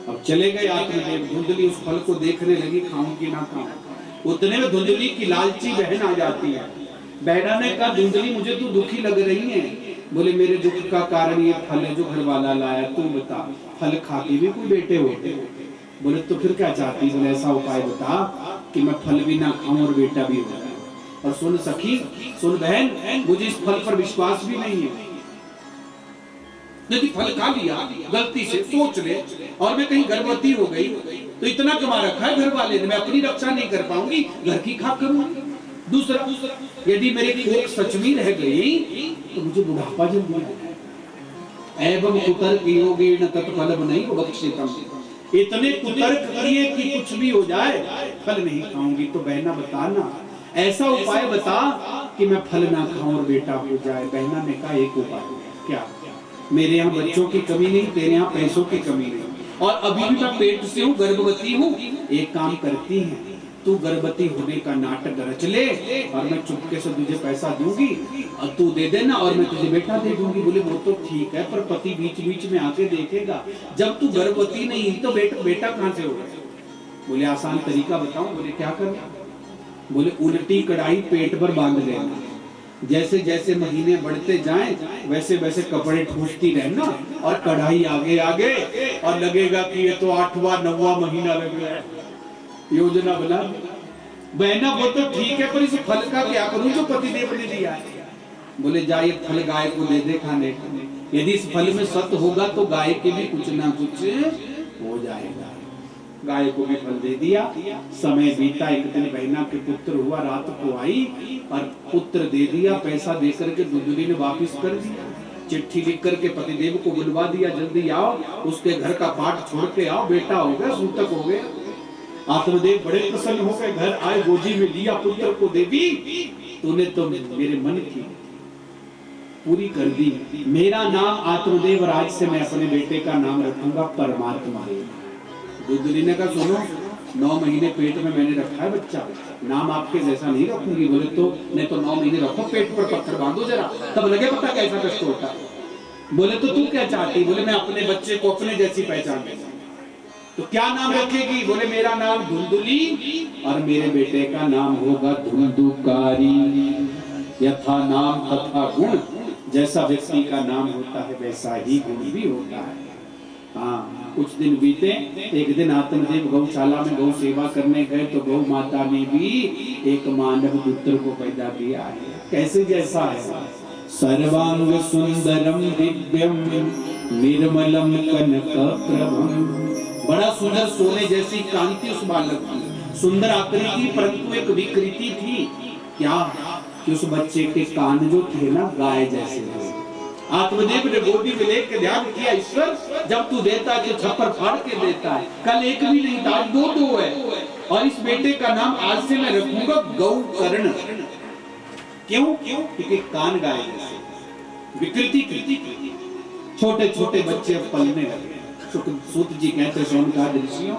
अब चले गए आत्मदेव। धुंधली उस फल को देखने लगी, खाऊंगी ना खाऊं। उतने में धुंधली की लालची बहन आ जाती है। बहना ने कहा धुंधली मुझे तू दुखी लग रही है। बोले मेरे दुख का कारण ये फल है जो घर वाला लाया, तू बता फल खा के भी कोई बेटे होते? बोले तो फिर क्या चाहती? बोले ऐसा उपाय बता कि मैं फल भी ना खाऊं और बेटा भी हो जाए। और सुन सखी, सुन बहन, मुझे इस फल पर विश्वास भी नहीं है। यदि फल खा लिया गलती से, सोच ले, और मैं कहीं गर्भवती हो गई तो इतना कमा रखा है घर वाले ने, मैं अपनी रक्षा नहीं कर पाऊंगी, घर की खाक करूंगी। दूसरा, यदि मेरी कोख सच में रह गई तो मुझे बुढ़ापा जल्दी आएगा। एवं कुतर्क योगेन तत्फलम नहीं बक्षितम। इतने कुतर्क किए कि कुछ भी हो जाए, फल नहीं खाऊंगी। तो बहना बताना, ऐसा उपाय बता कि मैं फल ना खाऊं और बेटा हो जाए। बहना ने कहा एक उपाय। क्या? मेरे यहाँ बच्चों की कमी नहीं, तेरे यहाँ पैसों की कमी नहीं, और अभी भी मैं पेट से हूँ, गर्भवती हूँ। एक काम करती है, तू गर्भवती होने का नाटक रच ले और मैं चुपके से तुझे पैसा दूंगी और तू दे देना और मैं तुझे बेटा दे दूंगी। बोले वो तो ठीक है, पर पति बीच बीच में आके देखेगा। जब तू गर्भवती नहीं तो बेटा कहाँ से होगा? बोले आसान तरीका बताऊं। बोले क्या करना? बोले उल्टी कढ़ाई पेट पर बांध लेना, जैसे जैसे महीने बढ़ते जाएं वैसे वैसे कपड़े ठूसती रहना और कढ़ाई आगे आगे, और लगेगा कि ये तो 8वां 9वां महीना लग गया है। योजना बना। बहना वो तो ठीक है, पर इस फल का क्या करूं जो पतिदेव ने दिया है? बोले जा ये फल गाय को दे दे खाने को, यदि इस फल में सत्य होगा तो गाय के भी कुछ ना कुछ हो जाएगा। गाय को भी फल दे दिया। समय बीता, एक दिन बहना के पुत्र हुआ, रात को आई और पुत्र दे दिया। पैसा दे करके धुंधली ने वापिस कर दिया। चिट्ठी लिख करके पतिदेव को बुलवा दिया, जल्दी आओ, उसके घर का पाठ छोड़ के आओ, बेटा हो गया, सूतक हो गया। आत्मदेव बड़े प्रसन्न हो गए, घर आए, गोजी में लिया, पुत्र को दे दी। तूने तो मेरे मन की पूरी कर दी। मेरा नाम आत्मदेव, आज से मैं अपने बेटे का नाम रखूंगा परमात्मा। धुंधली ने कहा सुनो, 9 महीने पेट में मैंने रखा है बच्चा, नाम आपके जैसा नहीं रखूंगी। बोले तो नहीं तो 9 महीने रखो, पेट पर पत्थर बांधो जरा, तब लगे पता कैसा कष्ट होता है। बोले तो तू क्या चाहती? बोले मैं अपने बच्चे को अपने जैसी पहचान दूंगा। तो क्या नाम रखेगी? बोले मेरा नाम धुंधली और मेरे बेटे का नाम होगा धुंधुकारी। यथा नाम तथा गुण, जैसा व्यक्ति का नाम होता है वैसा ही गुण भी होता है। हाँ, कुछ दिन बीते। एक दिन आत्मदेव गौशाला में गौ सेवा करने गए तो गौ माता ने भी एक मानव पुत्र को पैदा किया है। कैसे जैसा है? सर्वांग सुंदरम दिव्यम निर्मलम कनकप्रभम। बड़ा सुंदर, सोने जैसी कांति उस बालक की, सुंदर आकृति, परंतु एक विकृति थी। क्या? कि उस बच्चे के कान जो थे ना गाय जैसे थे। आत्मदेव ने गोदी में लेकर ध्यान किया, ईश्वर जब तू देता है तो छप्पर फाड़ के देता है। कल एक भी नहीं था, आज 2 है। और इस बेटे का नाम आज से मैं रखूंगा गौकर्ण। क्यों? क्योंकि कान गाय जैसे, विकृति की। छोटे छोटे बच्चे अब पलने लगे। सूत जी कहते सोनकाद ऋषियों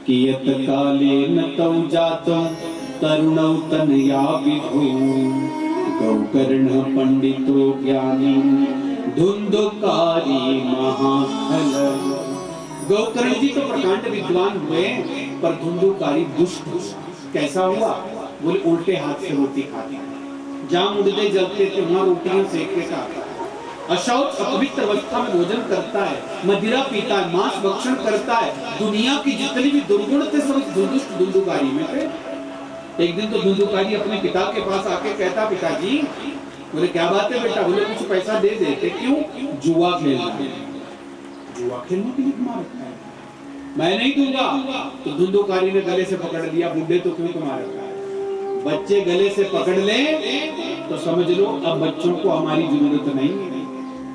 कि यत काले न तौ जातो तरुणौ तनया विभो गौकर्ण पंडितो ज्ञानी धुंधुकारी महाफल। गौकर्ण जी तो प्रकांड विद्वान हुए पर धुंधुकारी दुष्ट हुआ। कैसा हुआ? बोले उल्टे हाथ से रोटी खाते, जहां मुर्दे जलते थे वहां रोटियां सेक के खाता, अशौच अपवित्र अवस्था में भोजन करता है, मदिरा पीता है, मांस भक्षण करता है। दुनिया की जितनी भी दुर्गुण थे सब दुष्ट धुंधुकारी में थे। एक दिन तो धुंधुकारी अपने पिता के पास आके कहता, पिताजी। बोले क्या बात है बेटा? बोले कुछ पैसा दे देते। क्यों? जुआ खेलना है। जुआ खेलने के लिए कमा रखा है, मैं नहीं दूंगा। तो धुंधुकारी ने गले से पकड़ लिया, बुढ़े तो क्यों कमा रखा है? बच्चे गले से पकड़ ले तो समझ लो अब बच्चों को हमारी जरूरत नहीं है।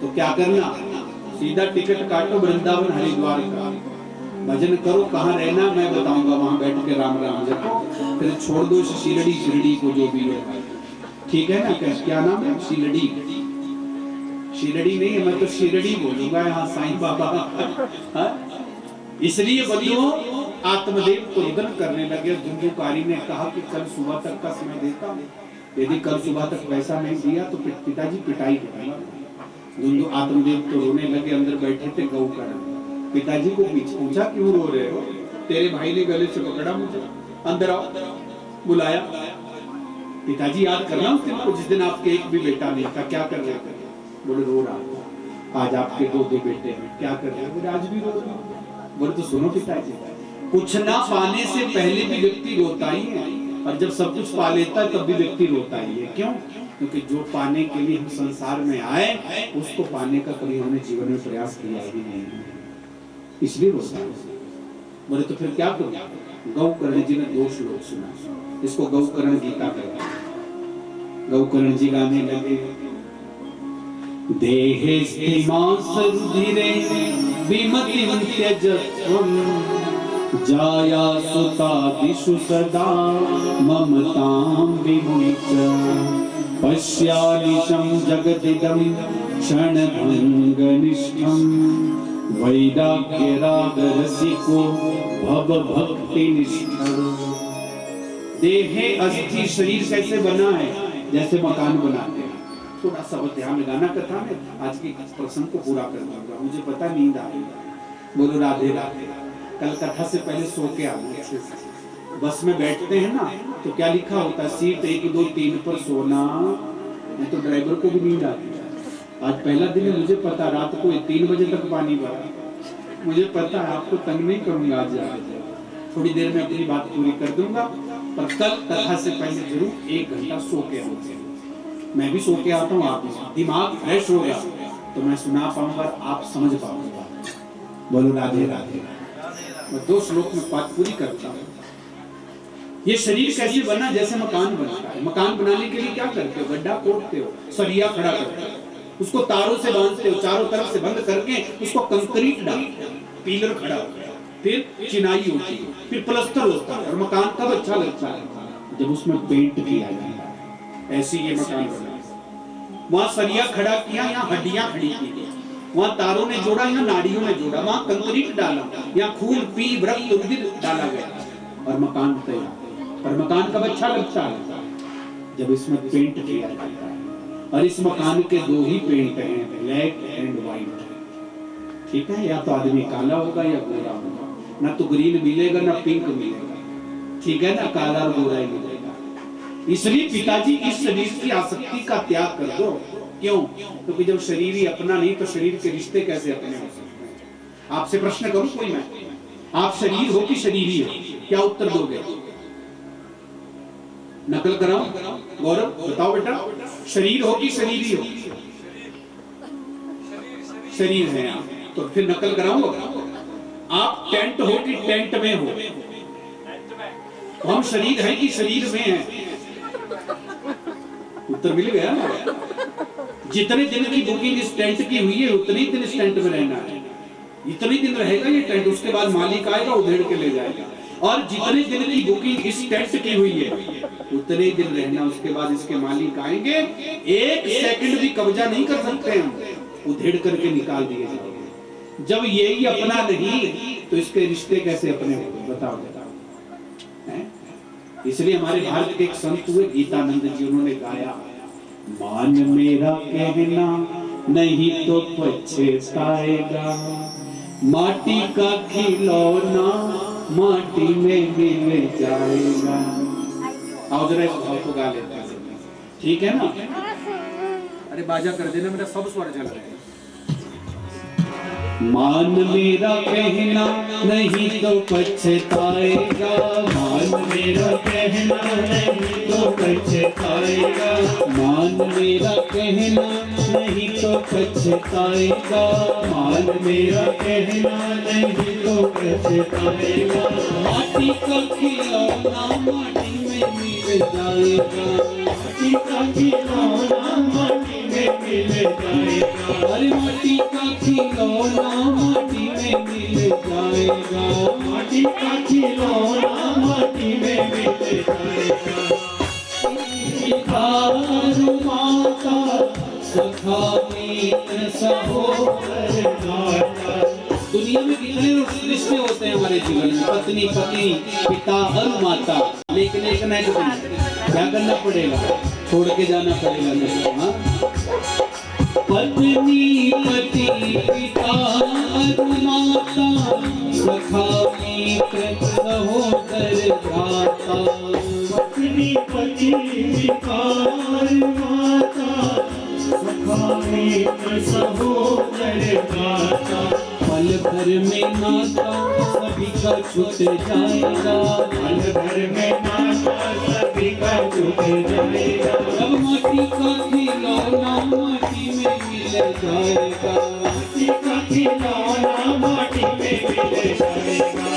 तो क्या करना? सीधा टिकट काटो वृंदावन हरिद्वार का, भजन करो, कहाँ रहना मैं बताऊंगा, वहां बैठ के राम राम जपो, फिर छोड़ दो शिरडी को जो भी है। ठीक है ना? क्या नाम है? शिरडी नहीं है, मैं तो शिरडी बोलूंगा यहाँ साईं बाबा। इसलिए बंधुओं आत्मदेव को रुदन करने लगे। धुंधुकारी ने कहा कि कल सुबह तक का समय देता हूं, यदि कल सुबह तक पैसा नहीं दिया तो पिताजी पिटाई करेंगे। धुंधु आत्मदेव तो रोने लगे, अंदर बैठे थे गौकर्ण। पिताजी को पूछा क्यों रो रहे हो? तेरे भाई ने गले से पकड़ा मुझे, अंदर आओ, बुलाया। पिताजी याद करना उस दिन को जिस दिन आपके एक भी बेटा नहीं था, क्या कर रहे थे? बोले रो रहा था। आज आपके दो बेटे हैं, क्या कर रहे हैं? बोले आज भी रो रहे हैं। बोले तो सुनो पिताजी, कुछ ना पाने से पहले भी व्यक्ति रोता ही है, और जब सब कुछ पा लेता है तब भी व्यक्ति रोता ही है। क्यों? क्योंकि जो पाने के लिए हम संसार में आए उसको पाने का कभी हमने जीवन में प्रयास किया ही नहीं, इसलिए रोता है। बोले तो फिर क्या करूं? गौकर्ण जी ने 2 श्लोक सुना, इसको गौकर्ण गीता कहते हैं। गौकर्ण जी गाने लगे, देहे स्थिमासरुधिरे विमतिं त्यजत्वं जाया सुतादिषु सदा ममतां विमुच पश्यानिशं जगदिदं क्षणभङ्गनिष्ठं वैराग्यरागरसिको भवभक्तिनिष्ठः। देहे अस्थि, शरीर कैसे बना है? जैसे मकान बनाते हैं। थोड़ा सा ध्यान लगाना कथा में, आज की प्रसंग को पूरा कर दूंगा, मुझे पता नींद आ रही। बोलो राधे राधे। कल कथा से पहले सो के आना। बस में बैठते हैं ना तो क्या लिखा होता है? सीट 1 2 3 पर सोना। नहीं तो ड्राइवर को भी नींद आती है। आज पहला दिन है, मुझे पता, रात को 3 बजे तक पानी भरा। मुझे पता है, आपको तंग नहीं करूंगा। आज थोड़ी देर में अपनी बात पूरी कर दूंगा, पर कल कथा से पहले जरूर 1 घंटा सो के आऊंगा। मैं भी सो के आता हूँ, आप दिमाग फ्रेश होगा तो मैं सुना पाऊंगा, आप समझ पाऊंगा। बोलो राधे राधे। मैं 2 श्लोक में बात पूरी करता हूँ। ये शरीर कैसे बना? जैसे मकान बनता है। मकान बनाने के लिए क्या करते हो? गड्ढा खोदते हो, सरिया खड़ा करते हो, उसको तारों से बांधते हो, चारों तरफ से बंद करके उसको कंक्रीट डालते हो, पिलर खड़ा होता है, फिर चिनाई होती है, फिर प्लास्टर होता है, और मकान कब अच्छा लगता है? जब उसमें पेंट किया जाता है। ऐसी ये मकान बना। वहां सरिया खड़ा किया, यहाँ हड्डियां खड़ी की, वहां तारों ने जोड़ा, यहाँ नाड़ियों ने जोड़ा, वहां कंक्रीट डाला, यहाँ खून पीप रक्त रुधिर डाला गया और मकान तैयार। पर मकान कब अच्छा लगता है? जब इसमें पेंट किया जाता है। और इस मकान के 2 ही पेंट हैं, ब्लैक एंड व्हाइट। ठीक है? या तो आदमी काला होगा या गोरा होगा, ना तो ग्रीन मिलेगा ना पिंक मिलेगा। ठीक है ना? काला और गोरा ही मिलेगा। इसलिए पिताजी इस शरीर की आसक्ति का त्याग कर दो। क्यों? क्योंकि जब शरीर ही अपना नहीं तो शरीर के रिश्ते कैसे अपने हो सकते हैं? आपसे प्रश्न करूं कोई मैं, आप शरीर हो कि शरीरी हो? क्या उत्तर दोगे? नकल कराओ गौरव, बताओ बेटा, शरीर हो कि शरीरी हो? शरीर है आप, तो फिर नकल कराऊंगा। आप टेंट हो कि टेंट में हो? हम शरीर है कि शरीर में है? उत्तर मिल गया ना? जितने दिन की बुकिंग इस टेंट की हुई है उतने ही दिन इस टेंट में रहना है। इतने दिन रहेगा ये टेंट, उसके बाद मालिक आएगा उधेड़ के ले जाएगा। और जितने दिन की बुकिंग इस टेंट की हुई है उतने ही दिन रहना, उसके बाद इसके मालिक आएंगे। 1 सेकंड भी कब्जा नहीं कर सकते हम, उधेड़ करके निकाल दिए जाएंगे। जब यही अपना नहीं तो इसके रिश्ते कैसे अपने होंगे? बताओ। इसलिए हमारे भारत के एक संत हुए गीतानंद जी, उन्होंने गाया, मान मेरा कहना नहीं तो पछताएगा, माटी का खिलौना माटी में मिल जाएगा। आओ जरा इस भाव को गा लेते हैं, ठीक है ना? अरे बाजा कर देना, मेरा सब स्वर जल रहे हैं। मान मेरा कहना नहीं तो पछताएगा, मान मेरा कहना नहीं तो पछताएगा, मान मेरा कहना नहीं तो पछताएगा, मान मेरा कहना नहीं तो पछताएगा, माटी का खिलौना माटी में मिल जाएगा, माटी का खिलौना माटी में मिल जाएगा, अरे माटी का खिलौना माटी में मिल जाएगा, माटी का खिलौना माटी में मिल जाएगा। माता सखा मित्र सहोदर नाता। दुनिया में कितने रिश्ते होते हैं हमारे जीवन में, पत्नी पति, पिता और माता, लेकिन एक न एक दिन क्या करना पड़ेगा, छोड़ के जाना पड़ेगा नहीं। हाँ, पत्नी पति पिता और माता सखा मित्र सहोदर भ्राता, पत्नी पति पिता और माता सखा मित्र सहोदर भ्राता, पल भर में नाता सभी का छूट जाएगा, पल भर में नाता सभी का छूट जाएगा, जब माटी का खिलौना माटी में मिल जाएगा, माटी का खिलौना माटी में मिल जाएगा।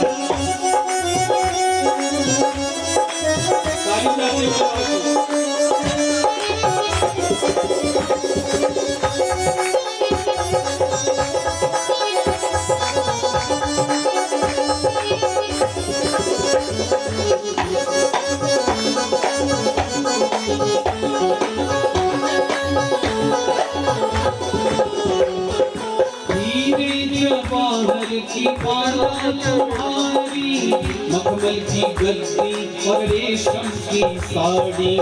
की माला तुम्हारी, मखमल की गद्दी और रेशम की साड़ी,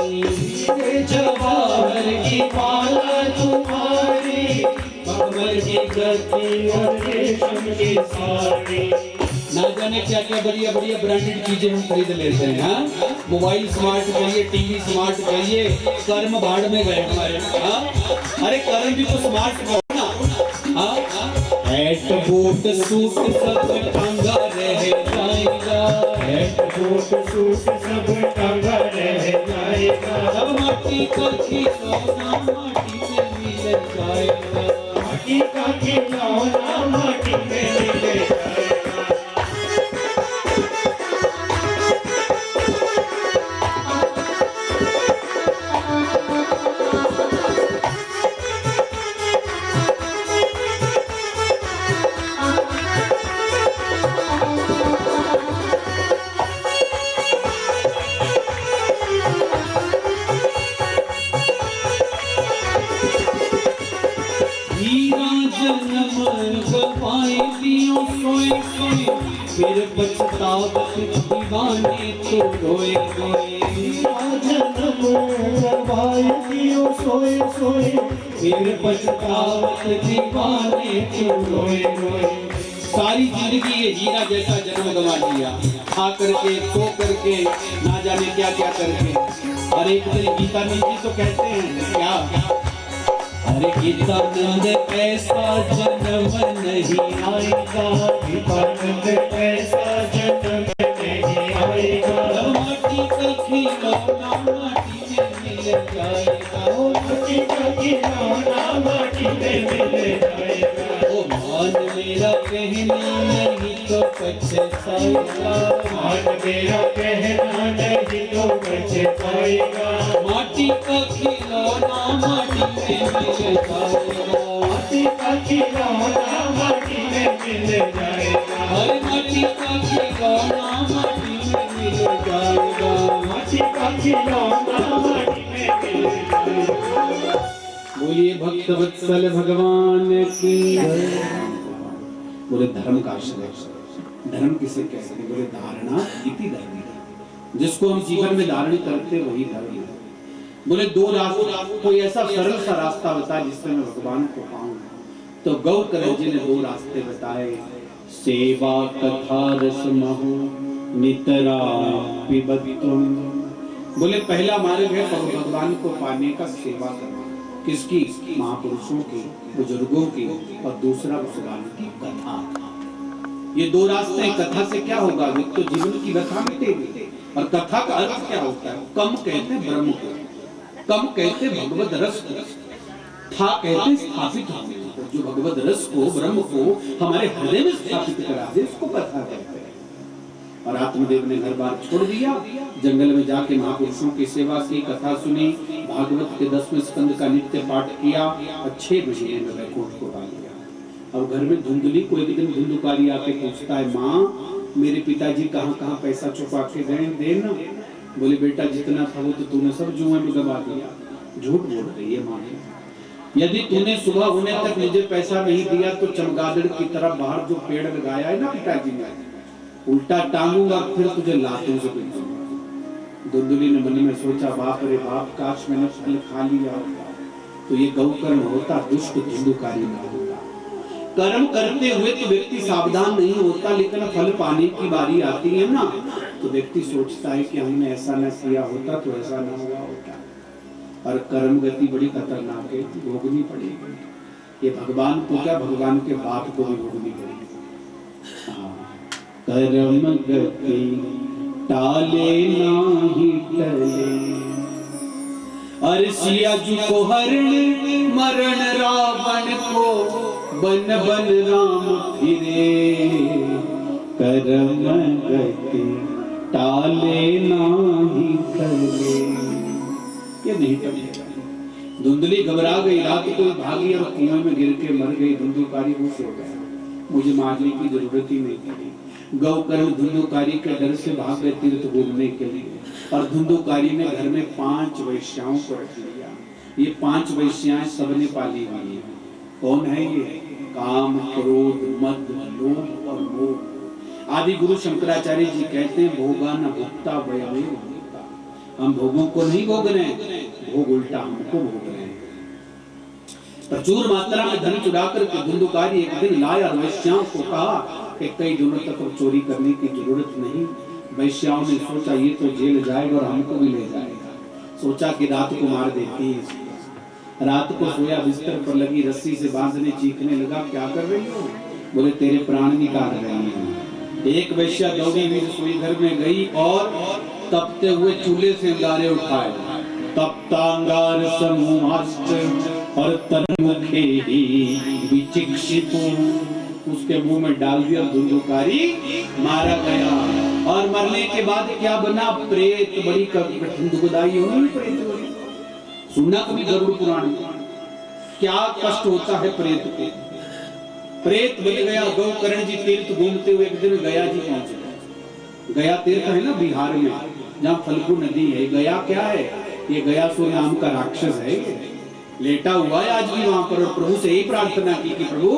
जवाहर की माला तुम्हारी, मखमल की गद्दी और रेशम की साड़ी। ना जाने क्या क्या बढ़िया बढ़िया ब्रांडेड चीजें हम खरीद लेते हैं। हाँ, मोबाइल स्मार्ट चाहिए, टीवी स्मार्ट चाहिए, कर्म भाड़ में गए हमारे। हाँ, अरे कर्म भी तो स्मार्ट हो ना। हाँ, हैट बूट सूट सब टंगा रह जाएगा, हैट बूट सूट सब टंगा रह जाएगा, अब माटी का खिलौना माटी में मिल जाएगा, माटी का खिलौना माटी में मिल जाएगा। फिर पछतावत दीवाने तो रोए रोए, जन्म गवाए दियो सोए सोए, फिर पछतावत दीवाने तो रोए रोए। सारी जिंदगी ये हीरा जैसा जन्म गवा लिया, खा करके सो करके ना जाने क्या क्या करके। और एक दिन गीतानंद जी तो कहते हैं क्या, अरे गीतानंद ऐसा जन्म नहीं आएगा, गीतानंद ऐसा जन्म नहीं आएगा, माटी का खिलौना माटी में मिल जाएगा, माटी का खिलौना माटी में मिल जाएगा। ओ मान मेरा कहना नहीं तो पछताएगा, मान मेरा कहना नहीं तो पछताएगा, माटी का खिलौना माटी में मिल जाएगा, माटी का खिलौना माटी में मिल जाएगा, अरे माटी का खिलौना माटी में मिल जाएगा, माटी का खिलौना माटी में मिल जाएगा। बोलिए भक्त वत्सल भगवान की जय। बोले धर्म का आश्रय, धर्म किसे कहते हैं? बोले धारणा इति धर्म, जिसको हम जीवन में धारण करते वही धर्म है। बोले दो रास्ता, कोई ऐसा सरल सा रास्ता बता जिससे मैं भगवान को पाऊं। तो गौकर्ण जी ने दो रास्ते बताए, सेवा कथा रस महु नितरा पिबत्तुम। बोले पहला मार्ग है भगवान को पाने का सेवा करना, किसकी? महापुरुषों की, बुजुर्गों की, और दूसरा भगवान की कथा। ये दो रास्ते हैं। कथा से क्या होगा? एक तो जीवन की व्यथा मिटेगी, और कथा का अर्थ क्या होता है? कम कहते ब्रह्म को, कम कहते भगवत रस को, था कहते स्थापित होने को। जो भगवत रस को, ब्रह्म को हमारे हृदय में स्थापित करा दे उसको कथा कहते हैं। और आत्मदेव ने घर बार छोड़ दिया, जंगल में जाके महापुरुषों की सेवा की, कथा सुनी, भागवत के 10वें स्कंद का नित्य पाठ किया, और 6 महीने में वैकुंठ को पा लिया। अब घर में धुंधली को एक दिन धुंधुकारी आके पूछता है, माँ मेरे पिताजी कहाँ पैसा छुपा के गए देना। बोले बेटा जितना था वो तो तूने सब जुए में गवा दिया। झूठ बोल रही है माँ। यदि तूने सुबह होने तक मुझे पैसा नहीं दिया तो चमगादड़ की तरह बाहर जो पेड़ लगाया है ना पिताजी ने, उल्टा टांगूंगा, फिर तुझे लातों से पीटूंगा। धुंधली ने मन में सोचा, बाप रे बाप, काश मैंने फल खा लिया होता तो ये गौकर्ण होता, दुष्ट धुंधुकारी ना होता। कर्म करते हुए तो व्यक्ति सावधान नहीं होता, लेकिन फल पाने की बारी आती है ना तो व्यक्ति सोचता है कि हमने ऐसा न किया होता तो ऐसा न हुआ होता। और कर्म गति बड़ी खतरनाक है, भोगनी पड़ेगी। ये भगवान को क्या, भगवान के बाप को भी भोगनी पड़ेगी। कर्म गति टाले नाही टले, अरसिया जु को हरण मरण रावण को, बन बन राम फिरे। कर्म गति टाले नाही टले, ये नहीं टलेगा। धुंधली घबरा गई, रात को भागी और कुएं में गिर के मर गई। धुंधुकारी होश हो गया, मुझे मारने की जरूरत ही नहीं थी। गौकर्ण धुंधुकारी के डर से भाग गए तीर्थ घूमने के लिए, और धुंधुकारी ने घर में 5 वैश्याओं को रख लिया। ये 5 वैश्याएं सबने पाली हुई है। कौन है ये? काम, क्रोध, मद, लोभ और मोह। आदि गुरु शंकराचार्य जी कहते हैं, भोगा न भुक्ता वयमेव भुक्ता। हम भोगों को नहीं भोग रहे हैं, भोग उल्टा हमको भोग रहे हैं। प्रचुर मात्रा में धन चुरा कर धुंधुकारी एक दिन लाया और वैश्याओं को कहा कि कई दिनों तक अब चोरी करने की जरूरत नहीं। वैश्याओं ने सोचा ये तो जेल जाएगा और हमको भी ले जाएगा। सोचा कि रात को मार देती है। रात को सोया, बिस्तर पर लगी रस्सी से बांधने, चीखने लगा, क्या कर रही हो? बोले तेरे प्राण निकाल रही हैं। एक वैश्या दौड़ी हुई रसोई घर में गई और तपते हुए चूल्हे से अंगारे उठाए। तपता अंगार समूहास्त और तन्मुखे ही विचिक्षित, उसके मुंह में डाल दिया। धुंधुकारी मारा गया, और मरने के बाद क्या बना? प्रेत। बड़ी कठिन दुखदाई होनी प्रेत। सुनना कभी गरुड़ पुराण में, क्या कष्ट होता है प्रेत को। प्रेत बन गया। गौकर्ण जी तीर्थ घूमते हुए एक दिन गया जी पहुंचे। गया तीर्थ है ना बिहार में, जहाँ फल्गु नदी है। गया क्या है? ये गयासुर नाम का राक्षस है, लेटा हुआ है आज भी वहां पर। और प्रभु से यही प्रार्थना की कि प्रभु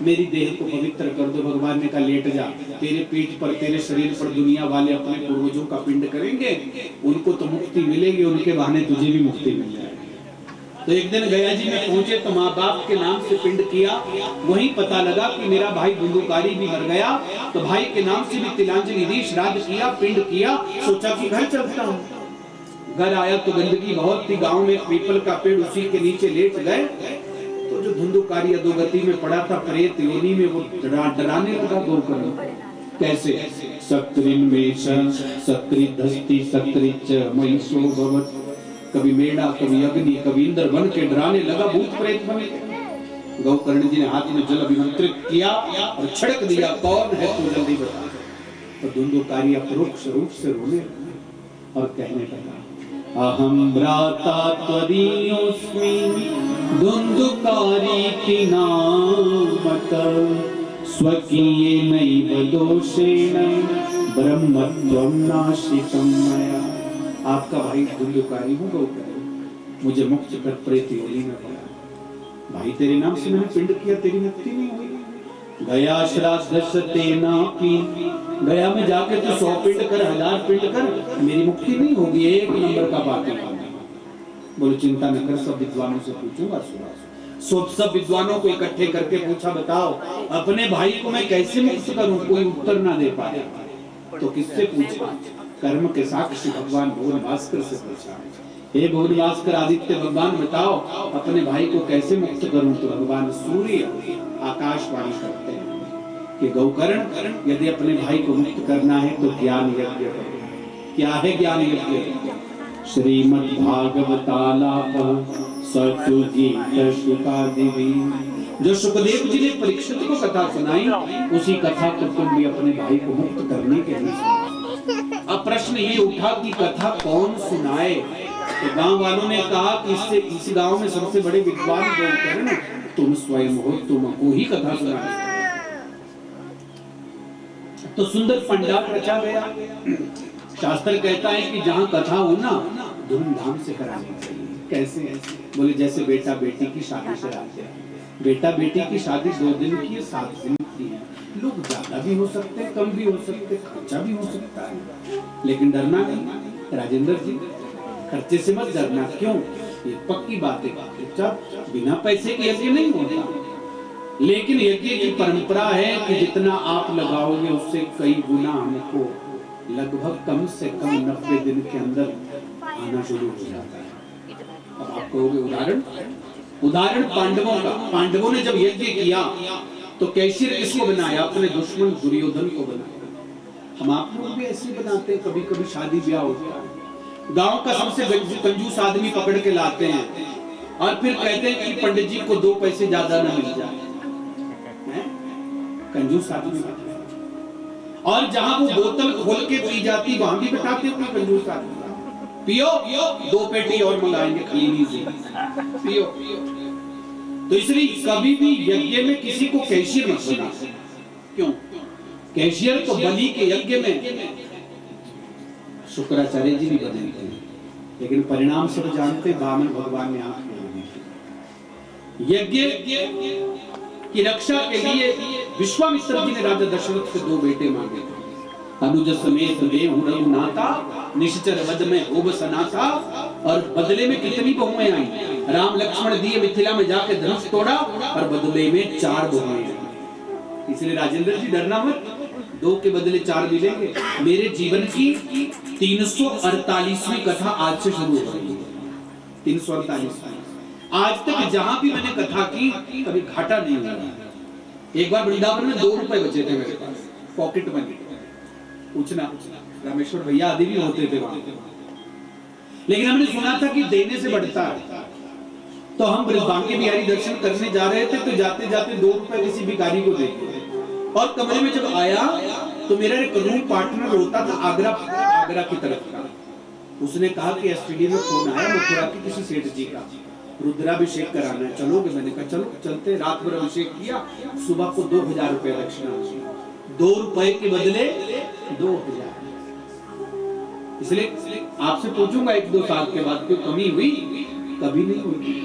मेरी देह को पवित्र कर दो। भगवान ने कहा लेट जा, तेरे पीठ पर, तेरे शरीर पर दुनिया वाले अपने पूर्वजों का पिंड करेंगे, उनको तो मुक्ति मिलेगी, उनके बहाने तुझे भी मुक्ति मिल जाएगी। तो एक दिन गया जी में पहुंचे तो माँ बाप के नाम से पिंड किया। वहीं पता लगा कि मेरा भाई धुंधुकारी भी मर गया। तो भाई के नाम से भी तिलांजलि दी, श्राद्ध किया, पिंड किया। सोचा कि घर चलता हूँ। घर आया तो गंदगी बहुत थी। गांव में पीपल का पेड़, उसी के नीचे लेट गए तो जो धुंधुकारी अधोगति में पड़ा था प्रेत योनि में, वो डराने लगा गौकर्ण। कैसे? सक्रिन में सक्रिधस्ति सक्रिच महिषो भवत। कभी मेढ़ा, कभी अग्नि, कभी इंद्र बन के डराने लगा, भूत प्रेत बन के। गौकर्ण जी ने हाथ में जल अभिमंत्रित किया और छिड़क दिया, कौन है तू, जल्दी बता। तो धुंधुकारी अपरोक्ष रूप से रोने और कहने लगा, अहम भ्राता त्वदीयोऽस्मि धुंधुकारी नामक, स्वकीयेनैव दोषेण ब्रह्मत्वं नाशितं मया। आपका भाई धुंधुकारी हूँ गौकर्ण, मुझे मुक्त कर प्रेत योनि में पड़ा। भाई तेरे नाम से मैंने पिंड किया, तेरी मुक्ति नहीं हुई। गया श्राद्धस्ते नापी, गया में जाके तो 100 पिंड कर, 1000 पिंड कर, मेरी मुक्ति नहीं होगी, 1 नंबर का बाकी। बोले चिंता न कर, सब विद्वानों से पूछूंगा। सब विद्वानों को इकट्ठे करके पूछा, बताओ अपने भाई को मैं कैसे मुक्त करूं? कोई उत्तर ना दे पाया। तो किससे पूछा? कर्म के साक्षी भगवान भुवनभास्कर से पूछा। हे भुवनभास्कर आदित्य भगवान बताओ अपने भाई को कैसे मुक्त करूं? तो भगवान सूर्य आकाशवाणी करते हैं कि गौकर्ण, यदि अपने भाई को मुक्त करना है तो ज्ञान यज्ञ करो। क्या है ज्ञान यज्ञ? श्रीमद् भागवतालाप सतुगीत शुकादिवी। जो सुखदेव जी ने परीक्षित को कथा सुनाई, उसी कथा को तुम भी अपने भाई को मुक्त करने के लिए सुनाओ। अब प्रश्न ये उठा कि कथा कौन सुनाए? तो गांव वालों ने कहा कि इससे इस गांव में सबसे बड़े विद्वान गौकर्ण तुम स्वयं हो, तुमको ही कथा सुनाए। तो सुंदर पंडाल रचा गया। शास्त्र कहता है कि जहां कथा हो ना, धूमधाम से करानी चाहिए। कैसे? बोले जैसे बेटा बेटी की शादी से आते हैं। बेटा बेटी की शादी 2 दिन की है, 7 दिन की है। लोग ज्यादा भी हो सकते, कम भी हो सकते, खर्चा भी हो सकता है, लेकिन डरना नहीं। राजेंद्र जी, खर्चे से मत डरना। क्यों? ये पक्की बात है, बिना पैसे के यज्ञ नहीं होता। लेकिन यज्ञ की परंपरा है कि जितना आप लगाओगे उससे कई गुना हमको लगभग कम से कम 90 दिन के अंदर आना शुरू हो जाता है। अब आप कहोगे उदाहरण पांडवों का। पांडवों ने जब यज्ञ किया तो कैशिर किसको बनाया? अपने दुश्मन दुर्योधन को बनाया। हम आप लोग भी ऐसे बनाते हैं, कभी कभी शादी ब्याह होता है, गांव का सबसे कंजूस आदमी पकड़ के लाते हैं और फिर कहते हैं कि पंडित जी को 2 पैसे ज्यादा न मिल जाए। कंजूस आदमी। और जहां वो बोतल खोल के पी जाती, वहां भी बताते हो कोई कंजूस आदमी, पियो 2 पेटी और मंगाएंगे, खलीनी से पियो। तो इसलिए कभी भी यज्ञ में किसी को कैशियर मत बना। क्यों? कैशियर तो बलि के यज्ञ में शुक्राचार्य जी भी बने थे, लेकिन परिणाम सब जानते, वामन भगवान ने आंख में यज्ञ की रक्षा के लिए विश्वामित्र जी ने राजा दशरथ से 2 बेटे मांगे थे। अनुज समेत देहु रघुनाथा, निश्चर वध में होब सनाथा। और बदले में कितनी बहुएं आई? राम लक्ष्मण दिए मिथिला में जाके धनुष तोड़ा और बदले में 4 बहुएं आई। इसलिए राजेंद्र जी डरना मत, 2 के बदले 4 मिलेंगे। मेरे जीवन की 348वीं कथा आज से शुरू हो रही है। 348 आज तक जहां भी मैंने कथा की कभी घाटा नहीं हुआ। एक बार वृंदावन में 2 रुपए बचे थे मेरे पास, पॉकेट मनी। पूछना रामेश्वर भैया आदि भी होते थे वहां, लेकिन हमने सुना था कि देने से बढ़ता है। तो हम बांके बिहारी दर्शन करने जा रहे थे, तो जाते जाते 2 रुपए किसी भिखारी को दे दिए। और कमरे में जब आया तो मेरा एक रूम पार्टनर होता था आगरा की तरफ का। उसने कहा कि एसटीडी में फोन आया मथुरा के किसी सेठ जी का, रुद्राभिषेक कराना है, चलोगे? मैंने कहा चलो चलते। रात भर अभिषेक किया, सुबह को 2000 रुपए दक्षिणा। 2 रुपए के बदले 2000। इसलिए आपसे पूछूंगा 1-2 साल के बाद कोई कमी हुई? कभी नहीं हुई।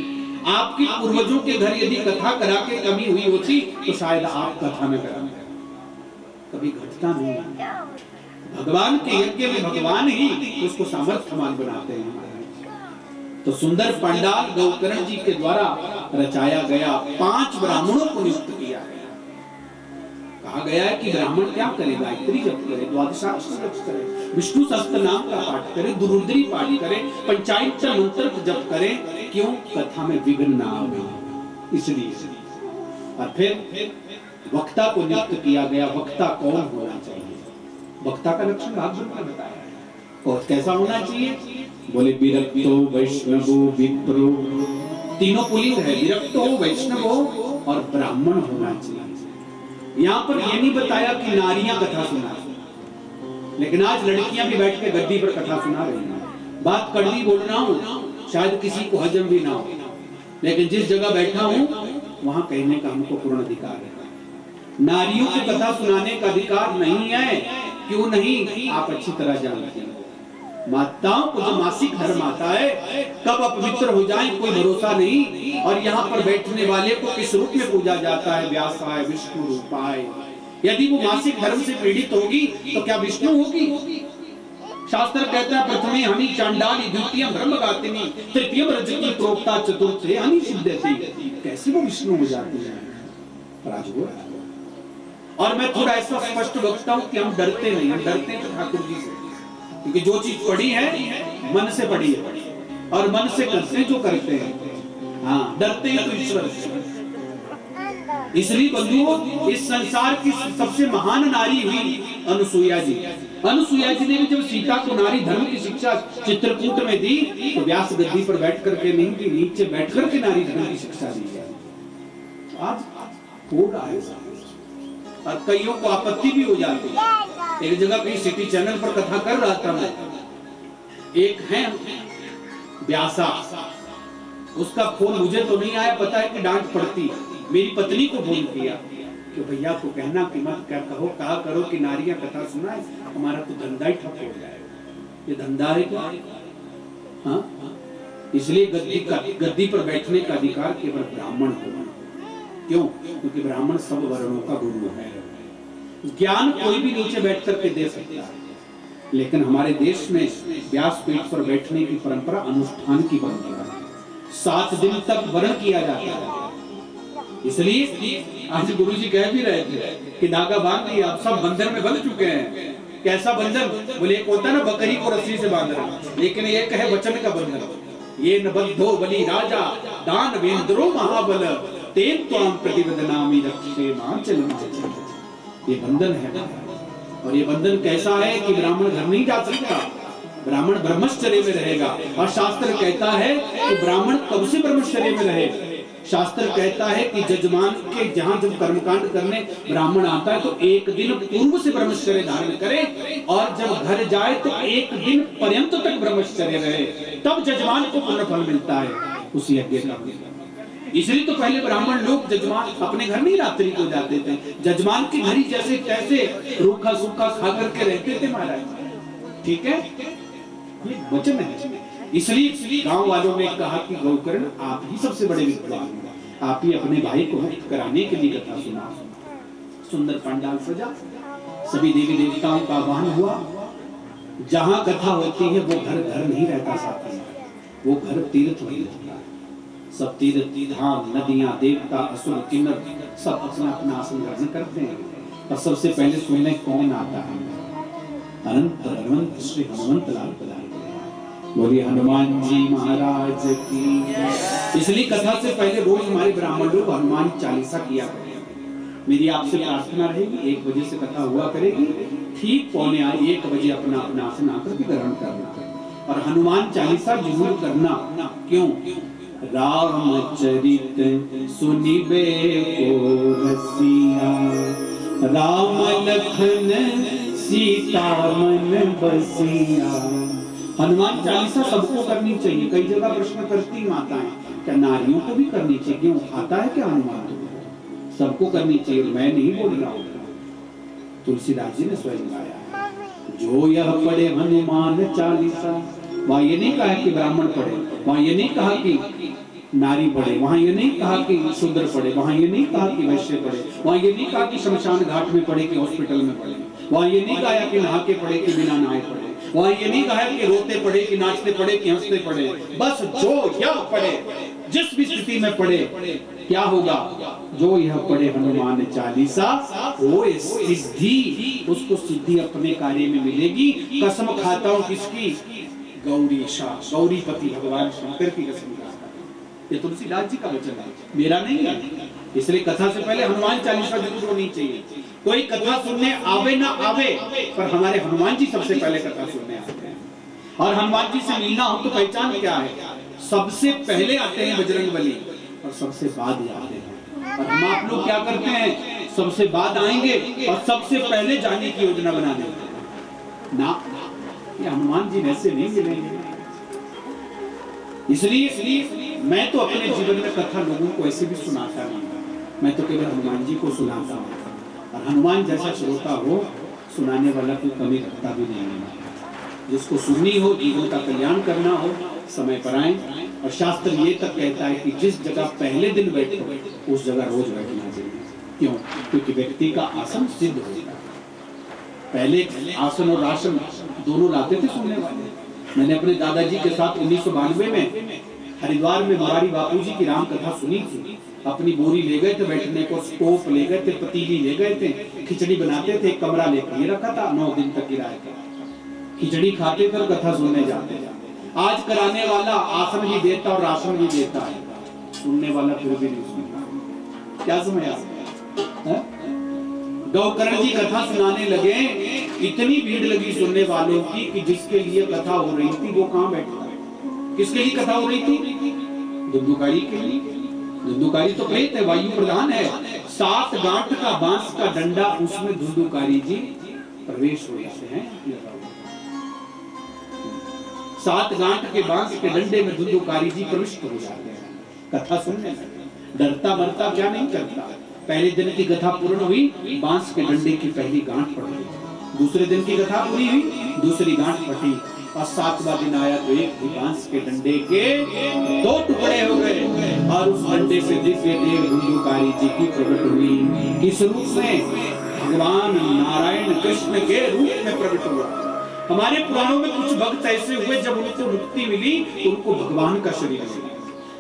आपके पूर्वजों के घर यदि कथा करा के कमी हुई होती तो शायद आप कथा में कराते। कभी घटता नहीं। भगवान के यज्ञ में भगवान ही उसको सामर्थ्यवान बनाते हैं। तो सुंदर पंडाल गौकर्ण जी के द्वारा रचाया गया। 5 ब्राह्मणों को नियुक्त किया गया। कहा गया है कि ब्राह्मण क्या करे? गायत्री जप करे, द्वादशाक्षर जप करे, विष्णु सहस्त्र नाम का पाठ करे, दुरुद्री पाठ करे, पंचायत मंत्र जप करे। क्यों? कथा में विघ्न ना आवे, इसलिए। और फिर वक्ता को नियुक्त किया गया। वक्ता कौन होना चाहिए? वक्ता का लक्षण भागवत में बताया है। और कैसा होना चाहिए? बोले विरक्तो वैष्णवो विप्रो। तीनों पुलिंग है, विरक्त हो, वैष्णव हो और ब्राह्मण होना चाहिए। यहाँ पर ये नहीं बताया कि नारियां कथा सुना, लेकिन आज लड़कियां भी बैठ के गद्दी पर कथा सुना रही हैं। बात कड़वी बोल रहा हूँ, शायद किसी को हजम भी ना हो, लेकिन जिस जगह बैठा हूँ वहां कहने का हमको पूर्ण अधिकार है। नारियों को कथा सुनाने का अधिकार नहीं है। क्यों नहीं? आप अच्छी तरह जानते हैं। माताओं को जो मासिक धर्म आता है कब अपवित्र हो जाए कोई भरोसा नहीं। और यहाँ पर बैठने वाले को किस रूप में पूजा जाता है? व्यासाय विष्णु रूपाय। यदि वो मासिक धर्म से पीड़ित होगी तो क्या विष्णु होगी? शास्त्र कहता है प्रथमे हनि चांडाली द्वितीयम ब्रह्मगातिनी तृतीयम रजती प्रोक्ता चतुर्थे हनि सिद्धति। कैसे वो विष्णु हो जाती है? और मैं थोड़ा ऐसा स्पष्ट बकता हूं कि हम डरते नहीं, हम डरते हैं ठाकुर जी से, क्योंकि जो चीज पढ़ी है मन से पढ़ी है और मन से करते जो करते हैं। हाँ, डरते हैं तो ईश्वर से। इसलिए बंधुओं, इस संसार की सबसे महान नारी हुई अनुसुईया जी। अनुसुईया जी ने भी जब सीता को नारी धर्म की शिक्षा चित्रकूट में दी तो व्यास गद्दी पर बैठ करके नहीं दी, नीचे बैठ करके नारी धर्म की शिक्षा दी। आज हो रहा है और कईयों को आपत्ति भी हो जाती है। एक जगह कहीं सिटी चैनल पर कथा कर रहा था मैं, एक है व्यासा, उसका फोन मुझे तो नहीं आया, पता है कि डांट पड़ती। मेरी पत्नी को फोन किया कि भैया को कहना कि मत क्या कहो, कहा करो कि नारियां कथा सुनाए, हमारा तो धंधा ही ठप हो जाएगा। ये धंधा है क्या? हाँ, इसलिए गद्दी पर बैठने का अधिकार केवल ब्राह्मण को। क्यों? क्योंकि ब्राह्मण सब वर्णों का गुरु है। ज्ञान कोई भी नीचे बैठ करके दे सकता है, लेकिन हमारे देश में व्यासपीठ पर बैठने की परंपरा अनुष्ठान की परंपरा है। 7 दिन तक वर्ण किया जाता है। इसलिए आज गुरुजी कह भी रहे थे कि धागा बांध दिया, अब सब बंधन में बंध चुके हैं। कैसा बंधन? बोले एक होता ना बकरी को रस्सी से बांधना, लेकिन एक है वचन का बंधन। ये न बद्धो बलि राजा दान वेंद्रो महाबल तेन त्वाम प्रतिवदनामि रक्षे मांचल मांचल। ये बंधन है। और ये बंधन कैसा है कि ब्राह्मण घर नहीं जा सकता, ब्राह्मण ब्रह्मचर्य में रहेगा। और शास्त्र कहता है कि ब्राह्मण कब से ब्रह्मचर्य में रहे? शास्त्र कहता है कि जजमान के जहां जब कर्मकांड करने ब्राह्मण आता है तो 1 दिन पूर्व से ब्रह्मचर्य धारण करे, और जब घर जाए तो 1 दिन पर्यंत तक ब्रह्मचर्य रहे, तब जजमान को पूर्ण फल मिलता है उस यज्ञ का। इसलिए तो पहले ब्राह्मण लोग जजमान अपने घर नहीं रात्रि को जाते थे, जजमान की घरी जैसे तैसे रूखा सूखा खा करके रहते थे महाराज। ठीक है, ये वचन है। इसलिए गांव वालों ने कहा कि गौकर्ण आप ही सबसे बड़े विद्वान हैं, आप ही अपने भाई को मुक्त कराने के लिए कथा सुना। सुंदर पंडाल सजा, सभी देवी देवताओं का आह्वान हुआ। जहां कथा होती है वो घर घर नहीं रहता साथी, वो घर तीर्थ नहीं रहता। सब तीर्थ धाम नदियां देवता असुर किन्नर सब अपना अपना आसन ग्रहण करते हैं। और सबसे पहले सुनने कौन आता है? अनंत हनुमंत श्री हनुमंत लाल पधारे। बोलिए हनुमान जी महाराज की। इसलिए कथा से पहले रोज हमारे ब्राह्मण लोग हनुमान चालीसा किया करेंगे। मेरी आपसे प्रार्थना रहेगी, 1 बजे से कथा हुआ करेगी, ठीक 1 बजे अपना अपना आसन आकर के ग्रहण करना और हनुमान चालीसा जरूर करना। क्यों? रामचरित सुनिबे को रसिया, राम लखन सीता मन बसिया। हनुमान चालीसा सबको करनी चाहिए। कई जगह प्रश्न करती माताएं, क्या नारियों को भी करनी चाहिए? क्यों, आता है क्या हनुमान? तो सबको करनी चाहिए, मैं नहीं बोल रहा हूँ। तुलसीदास जी ने स्वयं गाया, जो यह पढ़े हनुमान चालीसा। वहां ये नहीं कहा कि ब्राह्मण पढ़े, वहां ये नहीं कहा कि नारी पढ़े, वहां ये नहीं कहा कि शूद्र पढ़े, वहां ये नहीं कहा कि वैश्य पढ़े, वहां ये नहीं कहा कि शमशान घाट में पढ़े कि हॉस्पिटल में पढ़े, वहां ये नहीं कहा कि नहा के पढ़े कि बिना नहाए पढ़े, वहां ये नहीं कहा कि रोते पढ़े कि नाचते पढ़े कि हंसते पढ़े। बस जो यह पढ़े, जिस भी स्थिति में पढ़े, क्या होगा? जो यह पढ़े हनुमान चालीसा वो सिद्धि, उसको सिद्धि अपने कार्य में मिलेगी। कसम खाता हूं किसकी? गौरीशा, गौरीपति भगवान शंकर की कसम खाता हूं। ये तुलसीदास जी का वचन है, मेरा नहीं है। इसलिए कथा से पहले हनुमान चालीसा जरूर होनी चाहिए। कोई कथा सुनने आवे ना आवे, पर हमारे हनुमान जी सबसे पहले कथा सुनने आते हैं। और हनुमान जी से मिलना हो तो पहचान क्या है? सबसे पहले आते हैं बजरंगबली और सबसे बाद आते हैं। और हम आप लोग क्या करते हैं? सबसे बाद आएंगे और सबसे पहले जाने की योजना बना देते ना। ये हनुमान जी वैसे नहीं मिलेंगे। इसलिए मैं तो अपने जीवन में कथा लोगों को ऐसे भी सुनाता नहीं, मैं तो केवल हनुमान जी को सुनाता हूँ। और हनुमान जैसा श्रोता हो, सुनाने वाला कोई कमी रखता भी नहीं है। जिसको सुननी हो, जीवन का कल्याण करना हो, समय पर आए। और शास्त्र ये तक कहता है कि जिस जगह पहले दिन बैठो उस जगह रोज बैठना चाहिए। क्यों? क्योंकि व्यक्ति का आसन सिद्ध होता है। पहले आसन और राशन दोनों लाते थे सुनने वाले। मैंने अपने दादाजी के साथ 1992 में हरिद्वार में मुरारी बापूजी की राम कथा सुनी थी। अपनी बोरी ले गए थे बैठने को, स्टोव ले गए थे, पतीली ले गए थे, खिचड़ी बनाते थे, कमरा लेकर ये रखा था, 9 दिन तक किराए का। खिचड़ी खाते थे और कथा सुनने जाते। आज कराने वाला आसन भी देता और राशन भी देता है, सुनने वाला फिर भी नहीं सुनता। क्या समझ आया? गौकर्ण जी कथा सुनाने लगे, इतनी भीड़ लगी सुनने वालों की कि जिसके लिए कथा हो रही थी वो कहां बैठा? किसके लिए कथा हो रही थी? धुंधुकारी के लिए। धुंधुकारी तो प्रेत है, वायु प्रधान है। 7 गांठ का बांस का डंडा, उसमें धुंधुकारी जी प्रवेश हो जाते हैं। 7 गांठ के बांस के डंडे में धुंधुकारी जी प्रविष्ट हो जाते हैं कथा सुनने में। डरता मरता क्या नहीं करता। पहले दिन की कथा पूर्ण हुई, बांस के डंडे की पहली गांठ पड़ गई। दूसरे दिन की कथा पूरी हुई, दूसरी गांठ फटी। और 7वां दिन आया तो एक बांस के डंडे के 2 टुकड़े हो गए और उस डंडे से दिव्य देव धुंधुकारी जी की प्रकट हुई। किस रूप में? भगवान नारायण कृष्ण के रूप में प्रकट हुआ। हमारे पुराणों में कुछ भक्त ऐसे हुए जब उनको मुक्ति मिली तो उनको भगवान का शरीर मिला।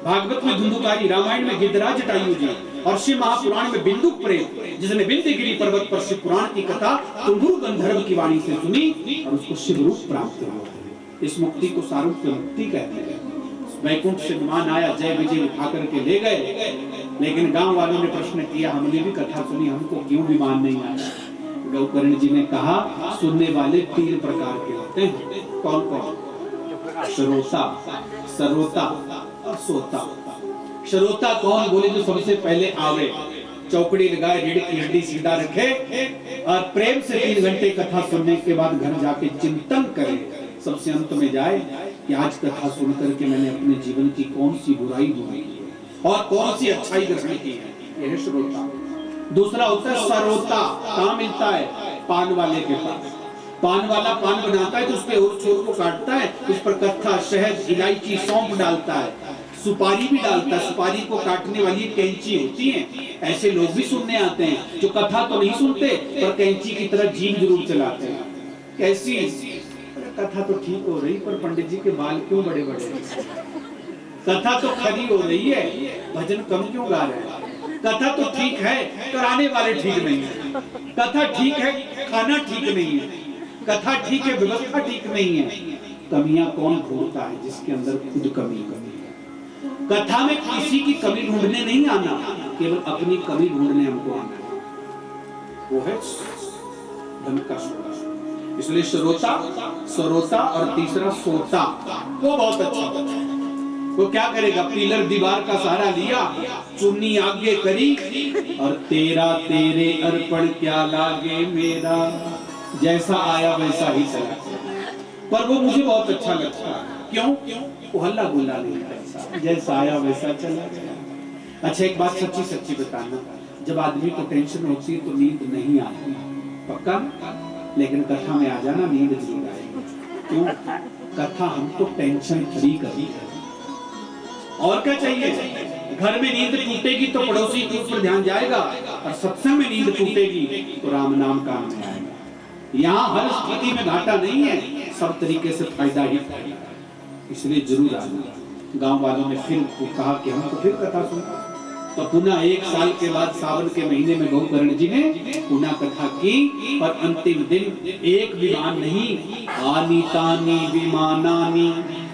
भागवत में धुंधुकारी, रामायण में गिरिराज जटायु जी और शिव महापुराण में बिंदु प्रेत, जिसने विंध्यगिरि पर्वत पर शिव पुराण की कथा तुम्बुरु गंधर्व की वाणी से सुनी और उसको शिव रूप प्राप्त हुआ। इस मुक्ति को सारूप्य मुक्ति कहते हैं। वैकुंठ से विमान आया, जय विजय उठा करके ले गए, लेकिन गांव वालों ने प्रश्न किया, हमने भी कथा सुनी, हमको क्यों विमान नहीं आया? गौकर्ण जी ने कहा, सुनने वाले 3 प्रकार के होते हैं। कौन कौन? श्रोता, सरोता और सोता। श्रोता कौन? बोले जो सबसे पहले आवे, चौकड़ी लगाए, रीढ़ की हड्डी सीधा रखे और प्रेम से 3 घंटे कथा सुनने के बाद घर जाके चिंतन करे, सबसे अंत में जाए कि आज कथा सुन करके मैंने अपने जीवन की कौन सी बुराई दूर की है और कौन सी अच्छाई ग्रहण की है। यह है श्रोता। दूसरा होता है सरोता। कहाँ मिलता है? पान वाले के पास। पान वाला पान बनाता है तो उसके छोर को काटता है, उस पर कत्था, शहद, इलायची, सौंफ डालता है, सुपारी भी डालता है। सुपारी को काटने वाली कैंची होती है। ऐसे लोग भी सुनने आते हैं जो कथा तो नहीं सुनते पर कैंची की तरह जीभ जरूर चलाते हैं। कैसी? कथा तो ठीक हो रही पर पंडित जी के बाल क्यों बड़े बड़े? कथा तो खरी हो रही है, भजन कम क्यों गा रहे हैं? कथा तो ठीक है, कराने वाले ठीक नहीं है। कथा ठीक है, खाना ठीक नहीं है। कथा ठीक है, व्यवस्था ठीक नहीं है। कमियां कौन ढूंढता है? जिसके अंदर खुद कमी है। कथा में किसी की कमी ढूंढने नहीं आना, केवल अपनी कमी ढूंढने हमको आना है। वो है धन का श्रोता। इसलिए श्रोता, सरोता और तीसरा सोता। वो बहुत अच्छा। वो क्या करेगा? पिलर दीवार का सहारा लिया, चुन्नी आगे करी और तेरा तेरे अर्पण क्या लागे मेरा, जैसा आया वैसा ही चला। पर वो मुझे बहुत अच्छा लगता है। क्यों? वो हल्ला गुल्ला नहीं करता, जैसा आया वैसा चला गया। अच्छा, एक बात सच्ची सच्ची बताना, जब आदमी को टेंशन होती है तो नींद नहीं आती, पक्का? लेकिन कथा में आ जाना नींद जरूर आएगी। क्यों? कथा हमको टेंशन फ्री करी। और क्या चाहिए? घर में नींद टूटेगी तो पड़ोसी के ऊपर ध्यान जाएगा और सत्संग में नींद टूटेगी तो राम नाम काम में आएगा। यहाँ हर स्थिति में घाटा नहीं है, सब तरीके से फायदा ही फायदा है। इसलिए जरूर आना। गांव वालों ने फिर कहा कि हमको फिर कथा सुना, तो पुनः 1 साल के बाद सावन के महीने में गौकर्ण जी ने पुनः कथा की और अंतिम दिन एक विमान नहीं, आनी तानी विमानानी,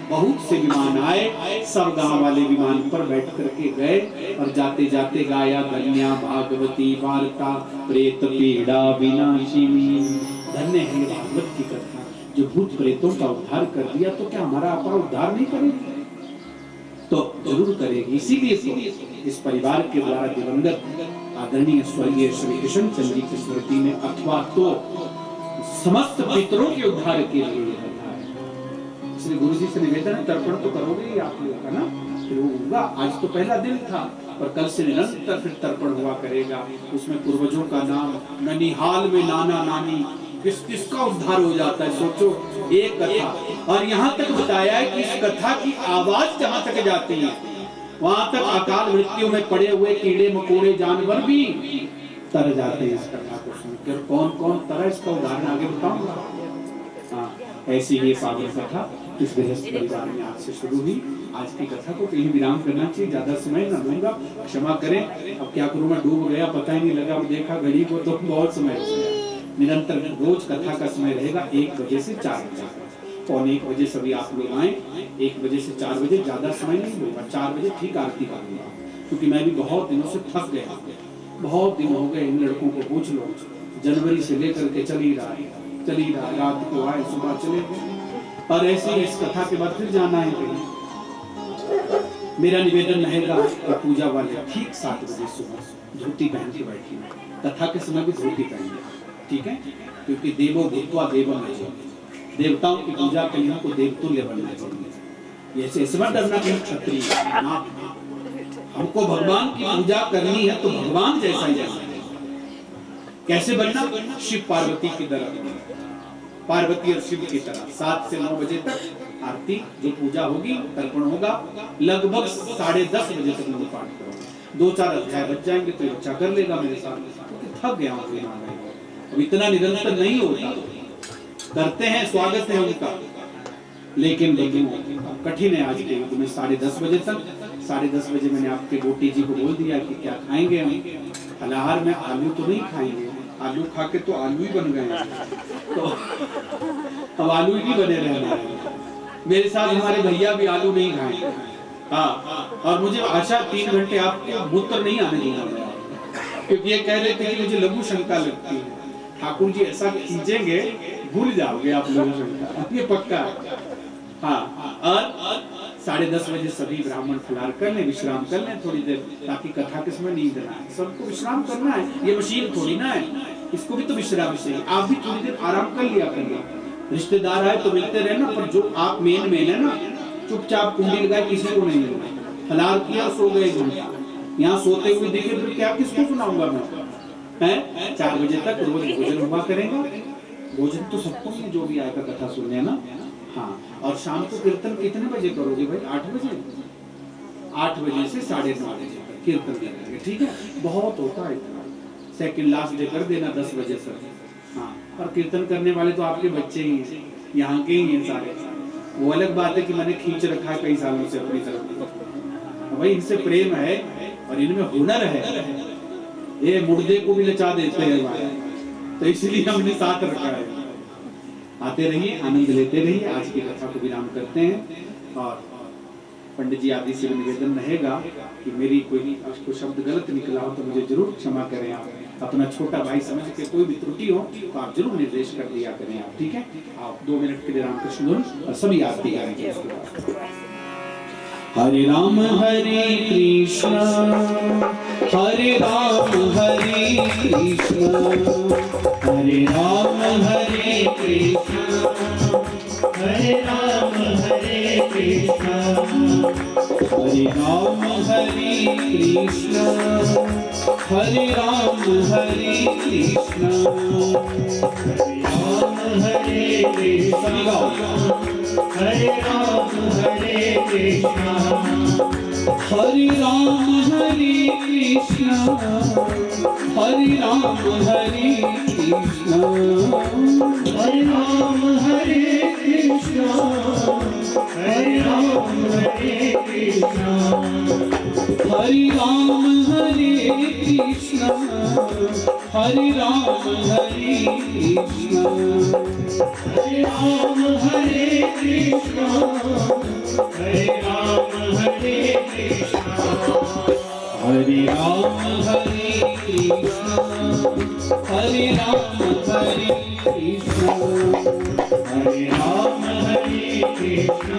बहुत से विमान आए। सब गांव वाले विमान पर बैठ करके गए और जाते जाते गाया, धन्या भागवती वार्ता प्रेत पीड़ा विनाशिनी। धन्य है भागवत की कथा जो भूत प्रेतों का उद्धार कर दिया, तो क्या हमारा अपना उद्धार नहीं करेगी? तो जरूर करेगी। इसीलिए तो इस परिवार के द्वारा दिवंगत आदरणीय स्वर्गीय श्री किशन चंद्र जी की स्मृति में अथवा तो समस्त पितरों के उद्धार के लिए इसलिए गुरु जी से निवेदन है, तर्पण तो करोगे ही आप लोग का ना, फिर वो होगा। आज तो पहला दिन था पर कल से निरंतर फिर तर्पण हुआ करेगा। उसमें पूर्वजों का नाम, ननिहाल में नाना नानी, किसका उद्धार हो जाता है। सोचो, एक कथा, और यहाँ तक बताया है कि इस कथा की आवाज जहाँ तक जाती है वहां तक अकाल मृत्यु में पड़े हुए कीड़े मकोड़े जानवर भी तर जाते हैं इस कथा को सुनकर। कौन कौन तरह, इसका उदाहरण आगे बताऊंगा। हाँ, ऐसी ही पावन कथा इस गृहस्थ परिवार में आज से शुरू हुई। आज की कथा को कहीं विराम करना चाहिए, ज्यादा समय न लूंगा, क्षमा करें। अब क्या करूं, मैं डूब गया, पता ही नहीं लगा, देखा घड़ी को तो बहुत समय हो गया। निरंतर रोज कथा का समय रहेगा 1 बजे से 4 बजे, 1:45 बजे सभी आप लोग आए। 1 बजे से 4 बजे, ज्यादा समय नहीं लूंगा, 4 बजे ठीक आरती करूंगा, क्योंकि मैं भी बहुत दिनों से थक गया, बहुत दिन हो गए। इन लड़कों को पूछ लो, जनवरी से लेकर के चल ही रहा है, रात को आए, सुबह चले गए, और ऐसे इस कथा के बाद फिर जाना है कहीं। मेरा निवेदन रहेगा कि पूजा वाले ठीक 7 बजे सुबह धोती पहन के बैठी, कथा के समय भी धोती पहन, ठीक है, क्योंकि देवो भूत्वा देवम भजते, देवताओं की पूजा के लिए हमको देवतुल्य बनना चाहिए। ऐसे इस बार डरना कि क्षत्रिय ना, हमको भगवान की पूजा करनी है तो भगवान जैसा ही बनना है। कैसे बनना? शिव पार्वती की तरह, पार्वती और शिव की तरह 7 से 9 बजे तक आरती जो पूजा होगी, तर्पण होगा, लगभग 10:30 बजे तक मैं पाठ करूंगा। 2-4 अध्याय बच जाएंगे तो बच्चा कर लेगा मेरे साथ, थक गया हूँ। अब इतना निरंतर नहीं होता, करते हैं, स्वागत है उनका, लेकिन कठिन है आज के युग में। 10:30 बजे तक, 10:30 बजे मैंने आपके गोटी जी को बोल दिया कि क्या खाएंगे हम। फलाहार में आलू तो नहीं खाएंगे, आलू खा के तो आलू ही बन गए, तो अब आलू ही बने रहना। मेरे साथ हमारे भैया भी आलू नहीं खाएंगे। हाँ, और मुझे आशा 3 घंटे आपको मूत्र नहीं आने दूंगा, क्योंकि ये कह रहे थे कि मुझे लघु शंका लगती है। ठाकुर जी ऐसा खींचेंगे, भूल जाओगे आप लघु शंका, ये पक्का है। हाँ, और 10:30 बजे सभी ब्राह्मण फलाहार कर लें, विश्राम कर लें थोड़ी देर, ताकि कथा के समय नींद ना आए। सबको विश्राम करना है, ये मशीन थोड़ी ना है, इसको भी तो विश्राम चाहिए। आप भी थोड़ी देर आराम कर लिया करना, रिश्तेदार आए तो मिलते रहना, पर जो आप मेन है ना, चुपचाप कुंडी लगाए, किसी को नहीं मिलना। फलाहार किया, सो गए 1 घंटा, यहाँ सोते हुए देखे फिर क्या किसको सुनाऊंगा मैं, है? 4 बजे तक रोज भोजन हुआ करेंगे। भोजन तो सबको ही जो भी आएगा कथा सुनने ना। हाँ, और शाम को कीर्तन कितने बजे करोगे भाई? 8 बजे, 8 बजे से 9:30 बजे तक कीर्तन करेंगे, ठीक है? बहुत होता है इतना, सेकंड लास्ट डे कर देना 10 बजे तक। हाँ, और कीर्तन करने वाले तो आपके बच्चे ही हैं, यहाँ के ही हैं सारे। वो अलग बात है कि मैंने खींच रखा है कई सालों से अपनी तरफ, भाई इनसे प्रेम है और इनमें हुनर है, ये मुर्दे को भी नचा देते हैं, तो इसलिए हमने साथ रखा है। आते रहिए, आनंद लेते रहिए। आज की कथा को विराम करते हैं, और पंडित जी आदि से निवेदन रहेगा कि मेरी कोई शब्द गलत निकला हो तो मुझे जरूर क्षमा करें। आप अपना छोटा भाई समझ के कोई भी त्रुटि हो तो आप जरूर निर्देश कर दिया करें आप, ठीक है? आप 2 मिनट के लिए रामकृष्ण धुन और सभी आरती करेंगे। हरे राम हरे कृष्ण, हरे राम हरे कृष्ण, हरे राम हरे कृष्ण, हरे राम हरे कृष्ण, हरे राम हरे कृष्ण, हरे राम हरे कृष्ण, राम हरे कृष्ण, हरे राम हरे कृष्ण, हरे राम हरे कृष्ण, हरे राम हरे कृष्ण, हरे राम हरे कृष्ण, हरे राम हरे कृष्ण, हरे राम हरे कृष्ण, हरे राम हरे कृष्ण, हरे राम हरे कृष्ण, हरे राम हरे कृष्ण, हरे राम हरे कृष्ण, हरे राम हरे कृष्ण, हरे राम हरे कृष्ण,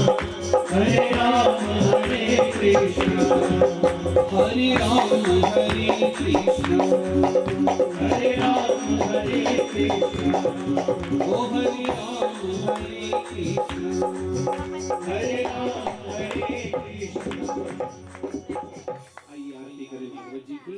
हरे राम हरे कृष्ण, हरे राम हरे कृष्ण, हरे राम हरे कृष्ण, ओ हरे राम हरे कृष्ण, हरे राम हरे कृष्ण। आइए आरती करें भगवत जी की।